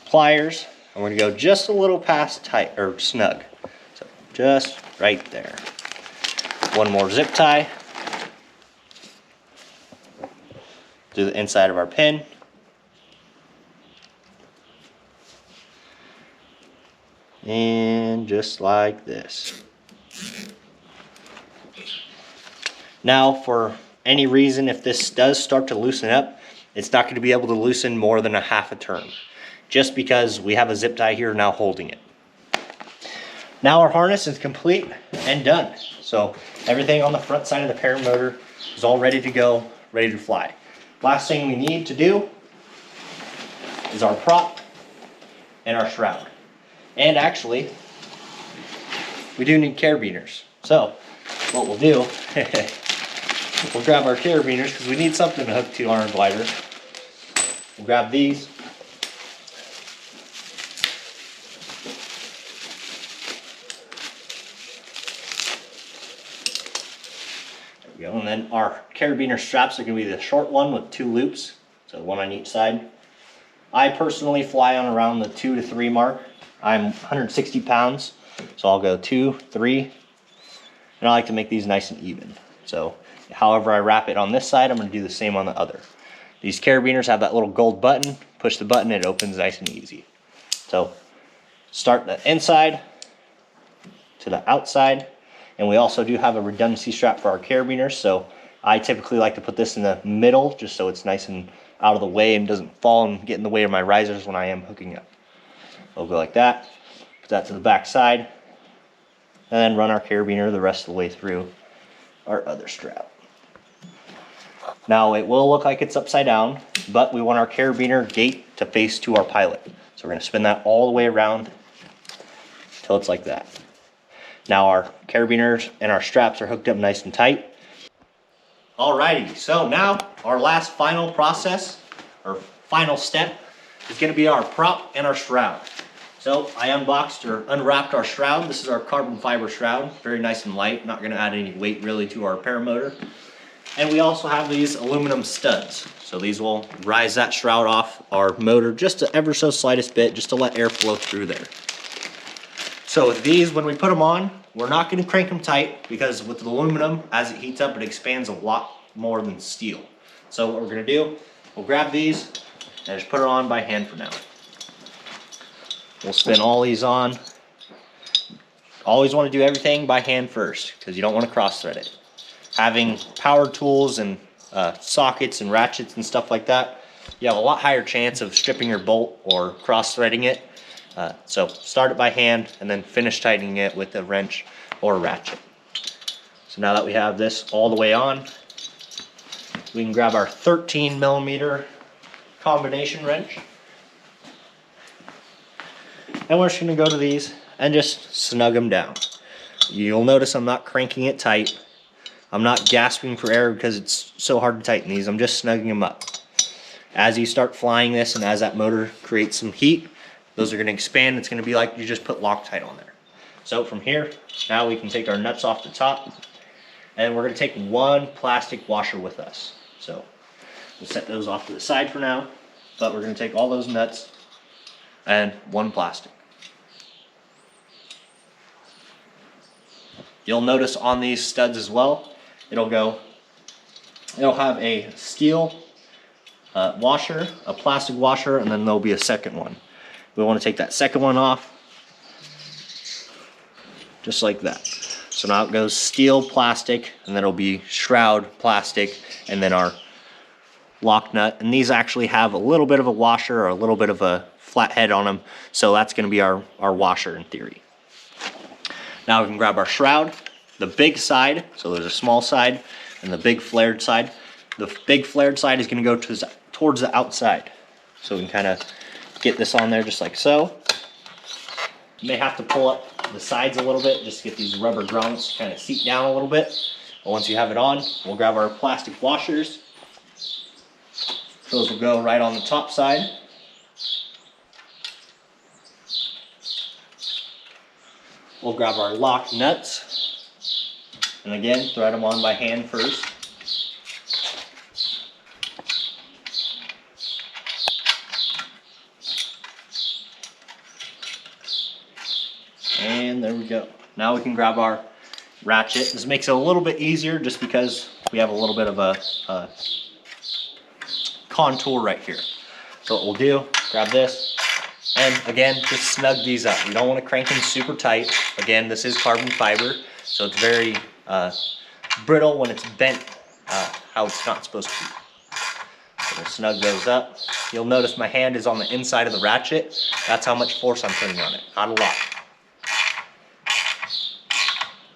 pliers and we're gonna go just a little past tight or snug. So just right there. One more zip tie to the inside of our pin. And just like this. Now for any reason, if this does start to loosen up, it's not going to be able to loosen more than a half a turn, just because we have a zip tie here now holding it. Now our harness is complete and done. So everything on the front side of the paramotor is all ready to go, ready to fly. Last thing we need to do is our prop and our shroud. And actually, we do need carabiners. So what we'll do, we'll grab our carabiners because we need something to hook to our glider. We'll grab these. There we go. And then our carabiner straps are going to be the short one with 2 loops, so one on each side. I personally fly on around the 2 to 3 mark. I'm 160 pounds, so I'll go 2, 3, and I like to make these nice and even. So however I wrap it on this side, I'm going to do the same on the other. These carabiners have that little gold button. Push the button, it opens nice and easy. So start the inside to the outside, and we also do have a redundancy strap for our carabiners, so I typically like to put this in the middle just so it's nice and out of the way and doesn't fall and get in the way of my risers when I am hooking up. We'll go like that, put that to the back side, and then run our carabiner the rest of the way through our other strap. Now it will look like it's upside down, but we want our carabiner gate to face to our pilot. So we're going to spin that all the way around till it's like that. Now our carabiners and our straps are hooked up nice and tight. Alrighty, so now our last final process, or final step, is going to be our prop and our shroud. So I unboxed or unwrapped our shroud. This is our carbon fiber shroud, very nice and light, not gonna add any weight really to our paramotor. And we also have these aluminum studs. So these will rise that shroud off our motor just the ever so slightest bit, just to let air flow through there. So with these, when we put them on, we're not gonna crank them tight, because with the aluminum, as it heats up, it expands a lot more than steel. So what we're gonna do, we'll grab these and just put it on by hand for now. We'll spin all these on. Always want to do everything by hand first, because you don't want to cross thread it. Having power tools and sockets and ratchets and stuff like that, you have a lot higher chance of stripping your bolt or cross threading it. So start it by hand and then finish tightening it with a wrench or a ratchet. So now that we have this all the way on, we can grab our 13mm combination wrench. And we're just gonna go to these and just snug them down. You'll notice I'm not cranking it tight. I'm not gasping for air because it's so hard to tighten these. I'm just snugging them up. As you start flying this and as that motor creates some heat, those are gonna expand. It's gonna be like you just put Loctite on there. So from here, now we can take our nuts off the top, and we're gonna take one plastic washer with us. So we'll set those off to the side for now, but we're gonna take all those nuts and one plastic. You'll notice on these studs as well, it'll have a steel washer, a plastic washer, and then there'll be a second one. We want to take that second one off, just like that. So now it goes steel, plastic, and then it'll be shroud, plastic, and then our lock nut. And these actually have a little bit of a washer or a little bit of a flat head on them, so that's going to be our washer in theory. Now we can grab our shroud, the big side, so there's a small side and the big flared side. The big flared side is going to go towards the outside. So we can kind of get this on there just like so. You may have to pull up the sides a little bit just to get these rubber grommets to kind of seat down a little bit. But once you have it on, we'll grab our plastic washers. Those will go right on the top side. We'll grab our lock nuts, and again, thread them on by hand first. And there we go. Now we can grab our ratchet. This makes it a little bit easier just because we have a little bit of a contour right here. So what we'll do, grab this, and again, just snug these up. You don't want to crank them super tight. Again, this is carbon fiber, so it's very brittle when it's bent how it's not supposed to be. So we'll snug those up. You'll notice my hand is on the inside of the ratchet. That's how much force I'm putting on it, not a lot.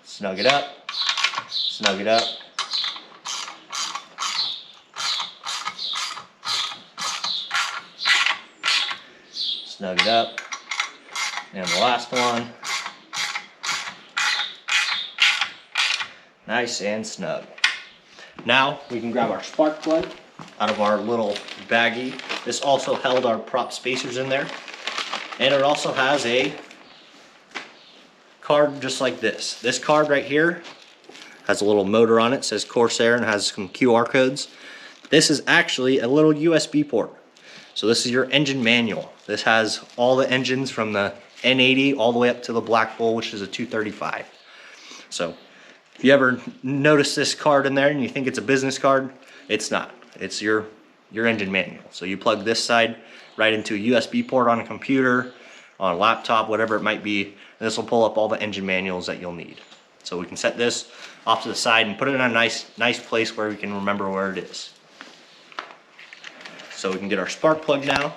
Snug it up, snug it up. Snug it up. And the last one. Nice and snug. Now we can grab our spark plug out of our little baggie. This also held our prop spacers in there. And it also has a card just like this. This card right here has a little motor on it, says Corsair, and has some QR codes. This is actually a little USB port. So this is your engine manual. This has all the engines from the N80 all the way up to the Black Bull, which is a 235. So if you ever notice this card in there and you think it's a business card, it's not. It's your engine manual. So you plug this side right into a USB port on a computer, on a laptop, whatever it might be. And this will pull up all the engine manuals that you'll need. So we can set this off to the side and put it in a nice place where we can remember where it is. So we can get our spark plug now.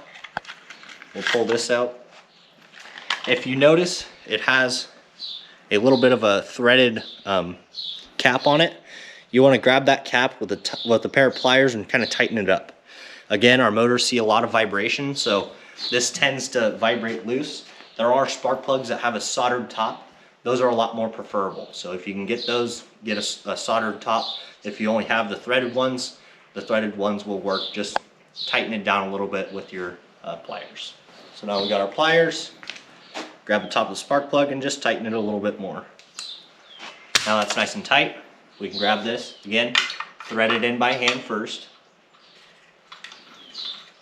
We'll pull this out. If you notice, it has a little bit of a threaded cap on it. You want to grab that cap with a pair of pliers and kind of tighten it up. Again, our motors see a lot of vibration, so this tends to vibrate loose. There are spark plugs that have a soldered top. Those are a lot more preferable. So if you can get those, get a soldered top. If you only have the threaded ones will work. Just tighten it down a little bit with your pliers. So now we got our pliers. grab the top of the spark plug and just tighten it a little bit more. Now that's nice and tight. We can grab this, again, thread it in by hand first.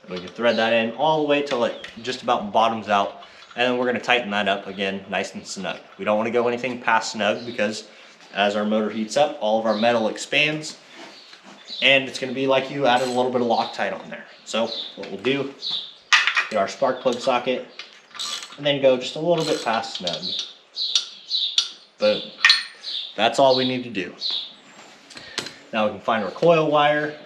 We can thread that in all the way till it just about bottoms out. And then we're gonna tighten that up again, nice and snug. We don't wanna go anything past snug because as our motor heats up, all of our metal expands and it's gonna be like you added a little bit of Loctite on there. So what we'll do, get our spark plug socket and then go just a little bit past snug. Boom. That's all we need to do. Now we can find our coil wire.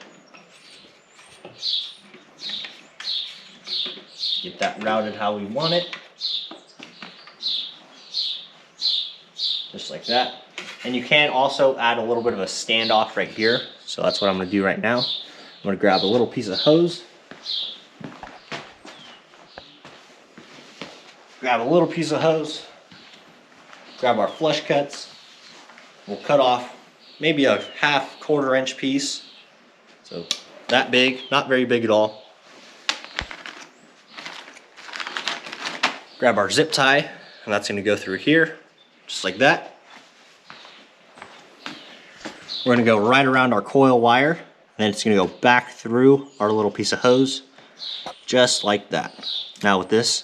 Get that routed how we want it. Just like that. And you can also add a little bit of a standoff right here. So that's what I'm gonna do right now. I'm gonna grab a little piece of hose. Grab a little piece of hose. Grab our flush cuts. We'll cut off maybe a half quarter-inch piece. So that big, not very big at all. Grab our zip tie, and that's gonna go through here, just like that. We're gonna go right around our coil wire, and then it's gonna go back through our little piece of hose, just like that. Now with this,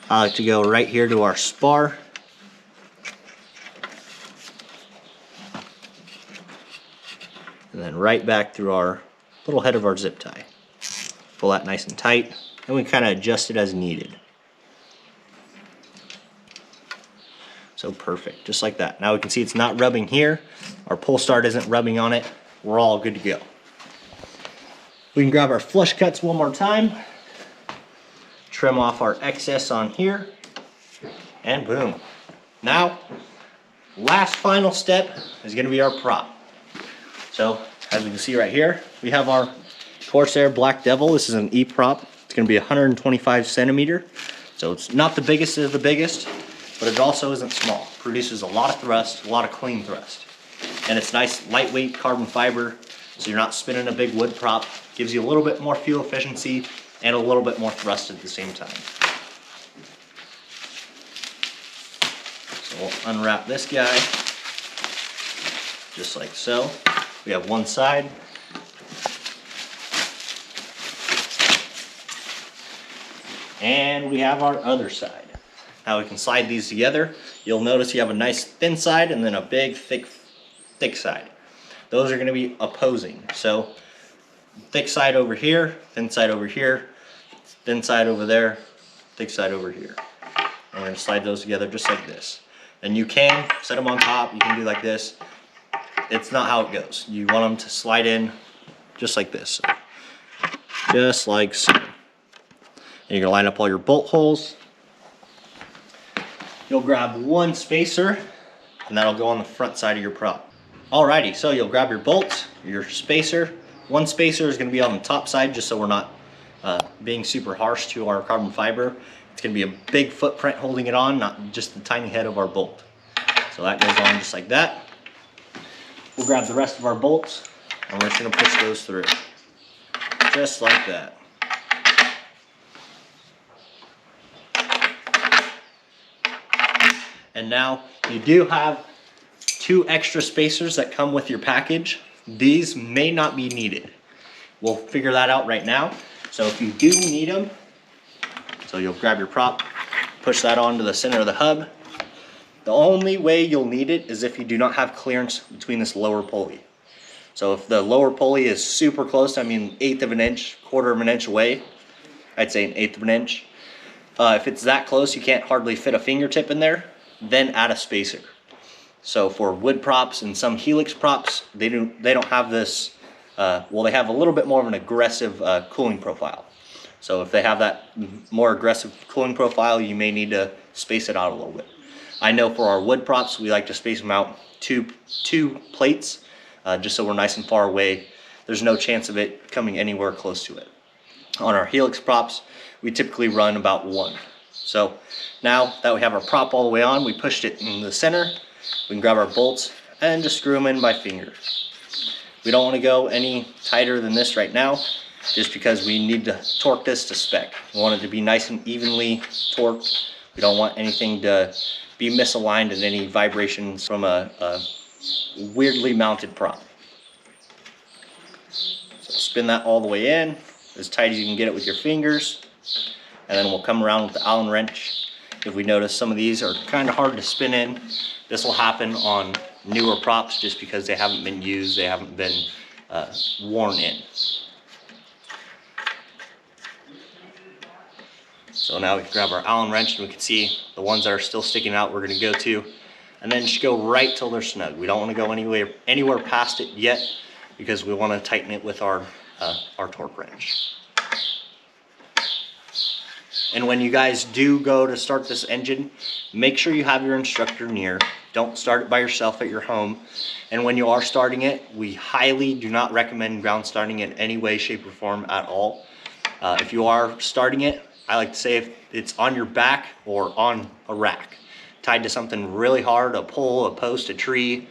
I like to go right here to our spar. And then right back through our little head of our zip tie. Pull that nice and tight, and we kind of adjust it as needed. So perfect, just like that. Now we can see it's not rubbing here. Our pull start isn't rubbing on it. We're all good to go. We can grab our flush cuts one more time. Trim off our excess on here. And boom. Now, last final step is gonna be our prop. So, as we can see right here, we have our Corsair Black Devil. This is an E-prop. It's gonna be 125 centimeter. So it's not the biggest of the biggest, but it also isn't small. Produces a lot of thrust, a lot of clean thrust. And it's nice, lightweight carbon fiber, so you're not spinning a big wood prop. Gives you a little bit more fuel efficiency and a little bit more thrust at the same time. So we'll unwrap this guy, just like so. We have one side. And we have our other side. Now we can slide these together. You'll notice you have a nice thin side and then a big, thick side. Those are gonna be opposing. So thick side over here, thin side over here, thin side over there, thick side over here. And we're gonna slide those together just like this. And you can set them on top, you can do like this. It's not how it goes. You want them to slide in just like this. Just like so. And you're gonna line up all your bolt holes. You'll grab one spacer and that'll go on the front side of your prop. Alrighty, so you'll grab your bolts, your spacer. One spacer is gonna be on the top side just so we're not being super harsh to our carbon fiber. It's gonna be a big footprint holding it on, not just the tiny head of our bolt. So that goes on just like that. We'll grab the rest of our bolts and we're just gonna push those through. Just like that. And now you do have 2 extra spacers that come with your package. These may not be needed. We'll figure that out right now. So if you do need them, so you'll grab your prop, push that onto the center of the hub. The only way you'll need it is if you do not have clearance between this lower pulley. So if the lower pulley is super close, I mean 1/8 of an inch, 1/4 of an inch away, I'd say 1/8 of an inch. If it's that close, you can't hardly fit a fingertip in there, then add a spacer. So for wood props and some helix props, they don't have this, well, they have a little bit more of an aggressive cooling profile. So if they have that more aggressive cooling profile, you may need to space it out a little bit. I know for our wood props, we like to space them out two plates, just so we're nice and far away. There's no chance of it coming anywhere close to it. On our helix props, we typically run about 1. So now that we have our prop all the way on, we pushed it in the center. We can grab our bolts and just screw them in by finger. We don't want to go any tighter than this right now, just because we need to torque this to spec. We want it to be nice and evenly torqued We don't want anything to be misaligned and any vibrations from a weirdly mounted prop. So spin that all the way in, as tight as you can get it with your fingers. And then we'll come around with the Allen wrench. If we notice some of these are kind of hard to spin in, this will happen on newer props just because they haven't been used, they haven't been worn in. So now we can grab our Allen wrench and we can see the ones that are still sticking out we're going to go to. And then just go right till they're snug. We don't want to go anywhere past it yet because we want to tighten it with our torque wrench. And when you guys do go to start this engine, make sure you have your instructor near. Don't start it by yourself at your home. And when you are starting it, we highly do not recommend ground starting it in any way, shape, or form at all. If you are starting it, I like to say if it's on your back or on a rack, tied to something really hard, a pole, a post, a tree,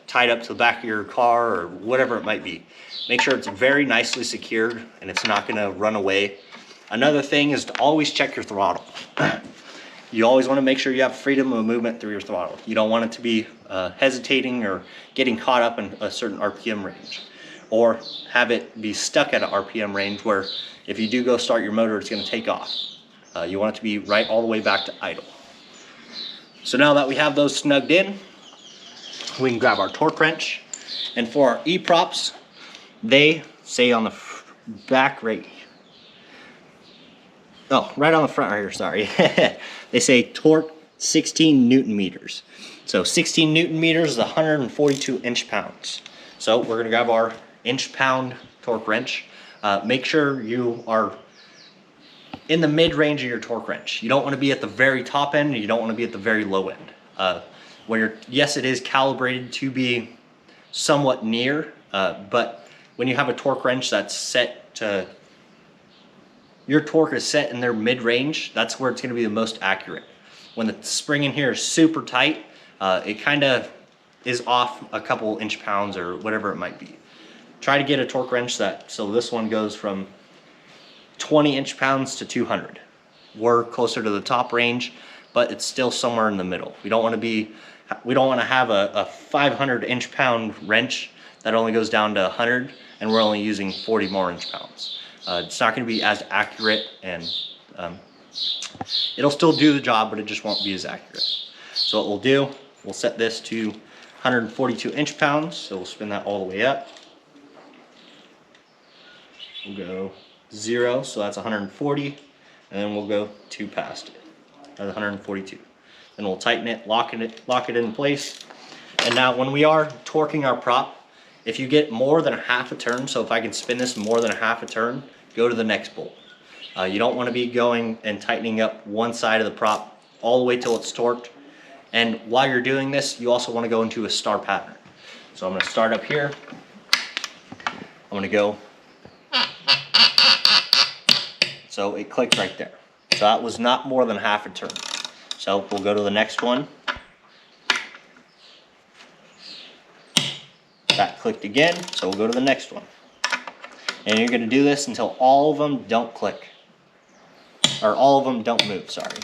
tied up to the back of your car or whatever it might be. Make sure it's very nicely secured and it's not gonna run away. Another thing is to always check your throttle. You always want to make sure you have freedom of movement through your throttle. You don't want it to be hesitating or getting caught up in a certain RPM range, or have it be stuck at an RPM range where if you do go start your motor, it's going to take off. You want it to be right all the way back to idle. So now that we have those snugged in, we can grab our torque wrench. And for our E-props, they say on the back right on the front right here, sorry. They say torque 16 Newton meters. So 16 Newton meters is 142 inch-pounds. So we're gonna grab our inch-pound torque wrench. Make sure you are in the mid-range of your torque wrench. You don't wanna be at the very top end, and you don't wanna be at the very low end. Yes, it is calibrated to be somewhat near, but when you have a torque wrench that's set to your torque is set in their mid-range, that's where it's going to be the most accurate. When the spring in here is super tight, it kind of is off a couple inch-pounds or whatever it might be. Try to get a torque wrench so this one goes from 20 inch-pounds to 200. We're closer to the top range, but it's still somewhere in the middle. We don't want to have a 500 inch-pound wrench that only goes down to 100, and we're only using 40 more inch-pounds. It's not going to be as accurate, and it'll still do the job, but it just won't be as accurate. So what we'll do, we'll set this to 142 inch-pounds, so we'll spin that all the way up. We'll go 0, so that's 140, and then we'll go 2 past it. That's 142. Then we'll tighten it, lock it in place. And now when we are torquing our prop, if you get more than a half a turn, so if I can spin this more than a half a turn, go to the next bolt. You don't want to be going and tightening up one side of the prop all the way till it's torqued. And while you're doing this, you also want to go into a star pattern. So I'm going to start up here. I'm going to go. So it clicked right there. So that was not more than half a turn. So we'll go to the next one. That clicked again, so we'll go to the next one. And you're going to do this until all of them don't click. Or all of them don't move, sorry.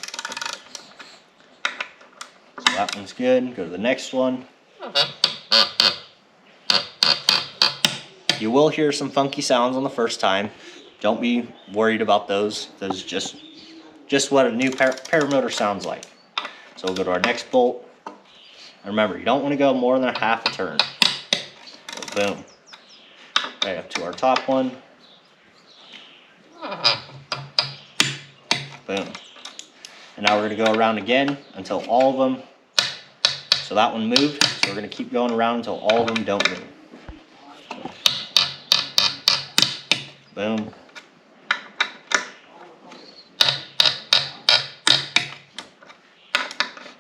So that one's good. Go to the next one. You will hear some funky sounds on the first time. Don't be worried about those. Those is just what a new paramotor sounds like. So we'll go to our next bolt. And remember, you don't want to go more than a half a turn. Boom. Right up to our top one. Boom. And now we're going to go around again until all of them. So that one moved. So we're going to keep going around until all of them don't move. Boom.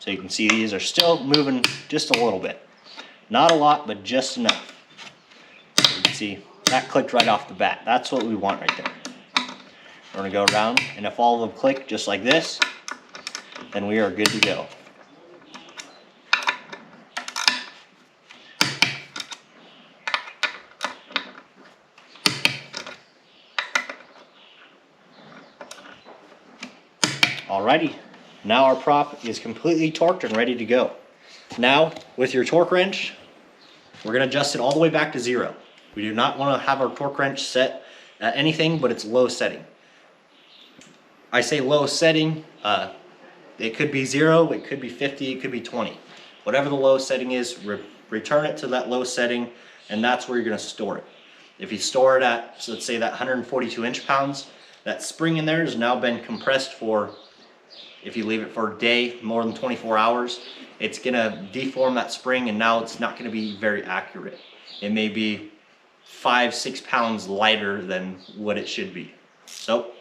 So you can see these are still moving just a little bit. Not a lot, but just enough. So you can see that clicked right off the bat. That's what we want right there. We're going to go around, and if all of them click just like this, then we are good to go. Alrighty, Now our prop is completely torqued and ready to go. Now, with your torque wrench, we're gonna adjust it all the way back to 0. We do not wanna have our torque wrench set at anything but its low setting. I say low setting, it could be 0, it could be 50, it could be 20. Whatever the low setting is, return it to that low setting, and that's where you're gonna store it. If you store it at, so let's say that 142 inch-pounds, that spring in there has now been compressed for, if you leave it for a day, more than 24 hours, it's gonna deform that spring, and now it's not gonna be very accurate. It may be 5-6 pounds lighter than what it should be. So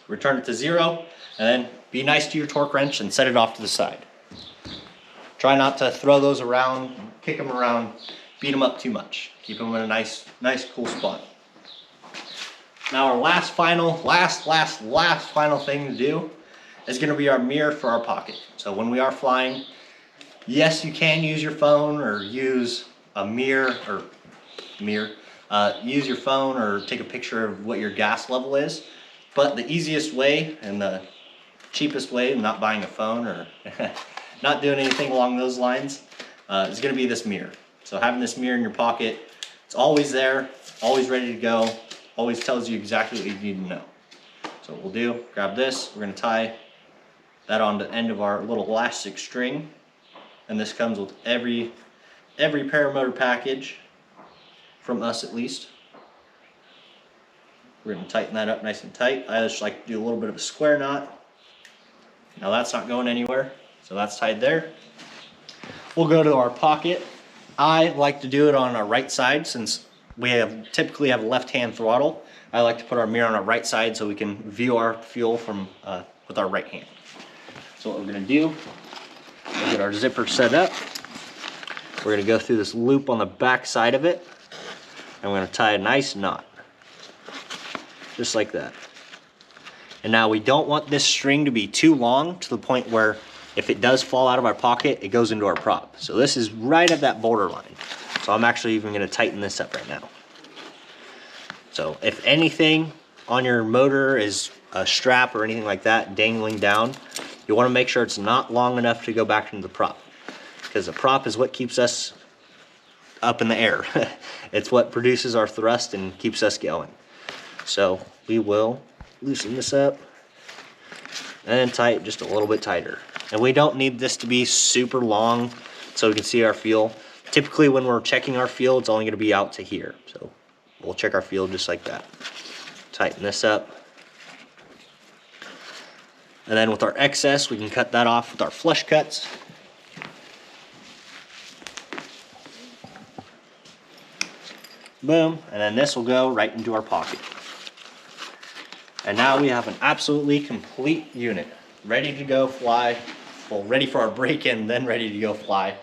return it to 0, and then be nice to your torque wrench and set it off to the side. Try not to throw those around, kick them around, beat them up too much. Keep them in a nice cool spot. Now our last final thing to do is going to be our mirror for our pocket. So when we are flying, yes, you can use your phone or use a use your phone or take a picture of what your gas level is. But the easiest way and the cheapest way of not buying a phone or not doing anything along those lines is going to be this mirror. So having this mirror in your pocket, it's always there, always ready to go, always tells you exactly what you need to know. So what we'll do, grab this, we're going to tie that on the end of our little elastic string, and this comes with every paramotor package, from us at least. We're going to tighten that up nice and tight. I just like to do a little bit of a square knot. Now that's not going anywhere, so that's tied there. We'll go to our pocket. I like to do it on our right side since we typically have a left-hand throttle. I like to put our mirror on our right side so we can view our fuel from with our right hand. So what we're going to do, we'll get our zipper set up. We're going to go through this loop on the back side of it, and we're going to tie a nice knot, just like that. And now we don't want this string to be too long to the point where if it does fall out of our pocket, it goes into our prop. So this is right at that borderline. So I'm actually even going to tighten this up right now. So if anything on your motor is a strap or anything like that dangling down, you want to make sure it's not long enough to go back into the prop, because the prop is what keeps us up in the air. It's what produces our thrust and keeps us going. So we will loosen this up and tie it just a little bit tighter. And we don't need this to be super long so we can see our fuel. Typically when we're checking our fuel, it's only going to be out to here. So we'll check our fuel just like that. Tighten this up. And then with our excess, we can cut that off with our flush cuts. Boom, and then this will go right into our pocket. And now we have an absolutely complete unit, ready to go fly. Well, ready for our break-in, then ready to go fly.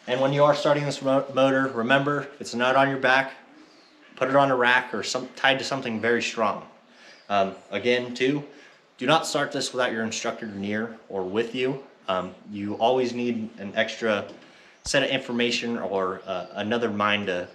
And when you are starting this motor, remember, if it's not on your back, put it on a rack or tied to something very strong. Again, too, do not start this without your instructor near or with you. You always need an extra set of information or another mind to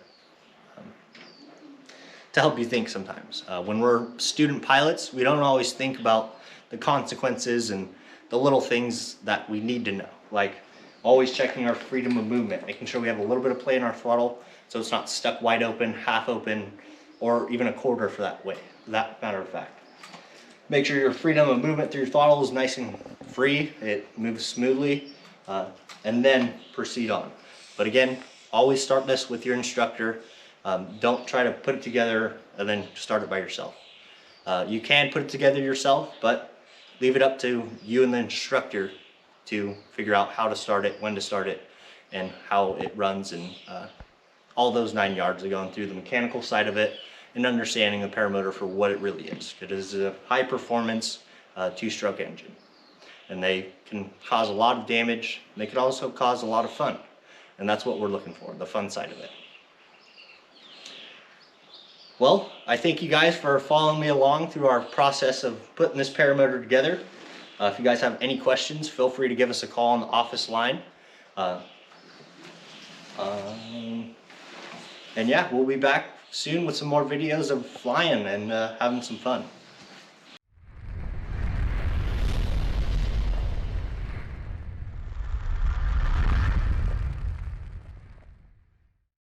help you think sometimes. When we're student pilots, we don't always think about the consequences and the little things that we need to know, like always checking our freedom of movement, making sure we have a little bit of play in our throttle so it's not stuck wide open, half open, or even a quarter for that matter of fact. Make sure your freedom of movement through your throttle is nice and free, it moves smoothly, and then proceed on. But again, always start this with your instructor. Don't try to put it together and then start it by yourself. You can put it together yourself, but leave it up to you and the instructor to figure out how to start it, when to start it, and how it runs, and all those 9 yards of going through the mechanical side of it and understanding the paramotor for what it really is. It is a high performance 2-stroke engine, and they can cause a lot of damage. They can also cause a lot of fun, and that's what we're looking for, the fun side of it. Well, I thank you guys for following me along through our process of putting this paramotor together. If you guys have any questions, feel free to give us a call on the office line. And yeah, we'll be back soon with some more videos of flying and having some fun.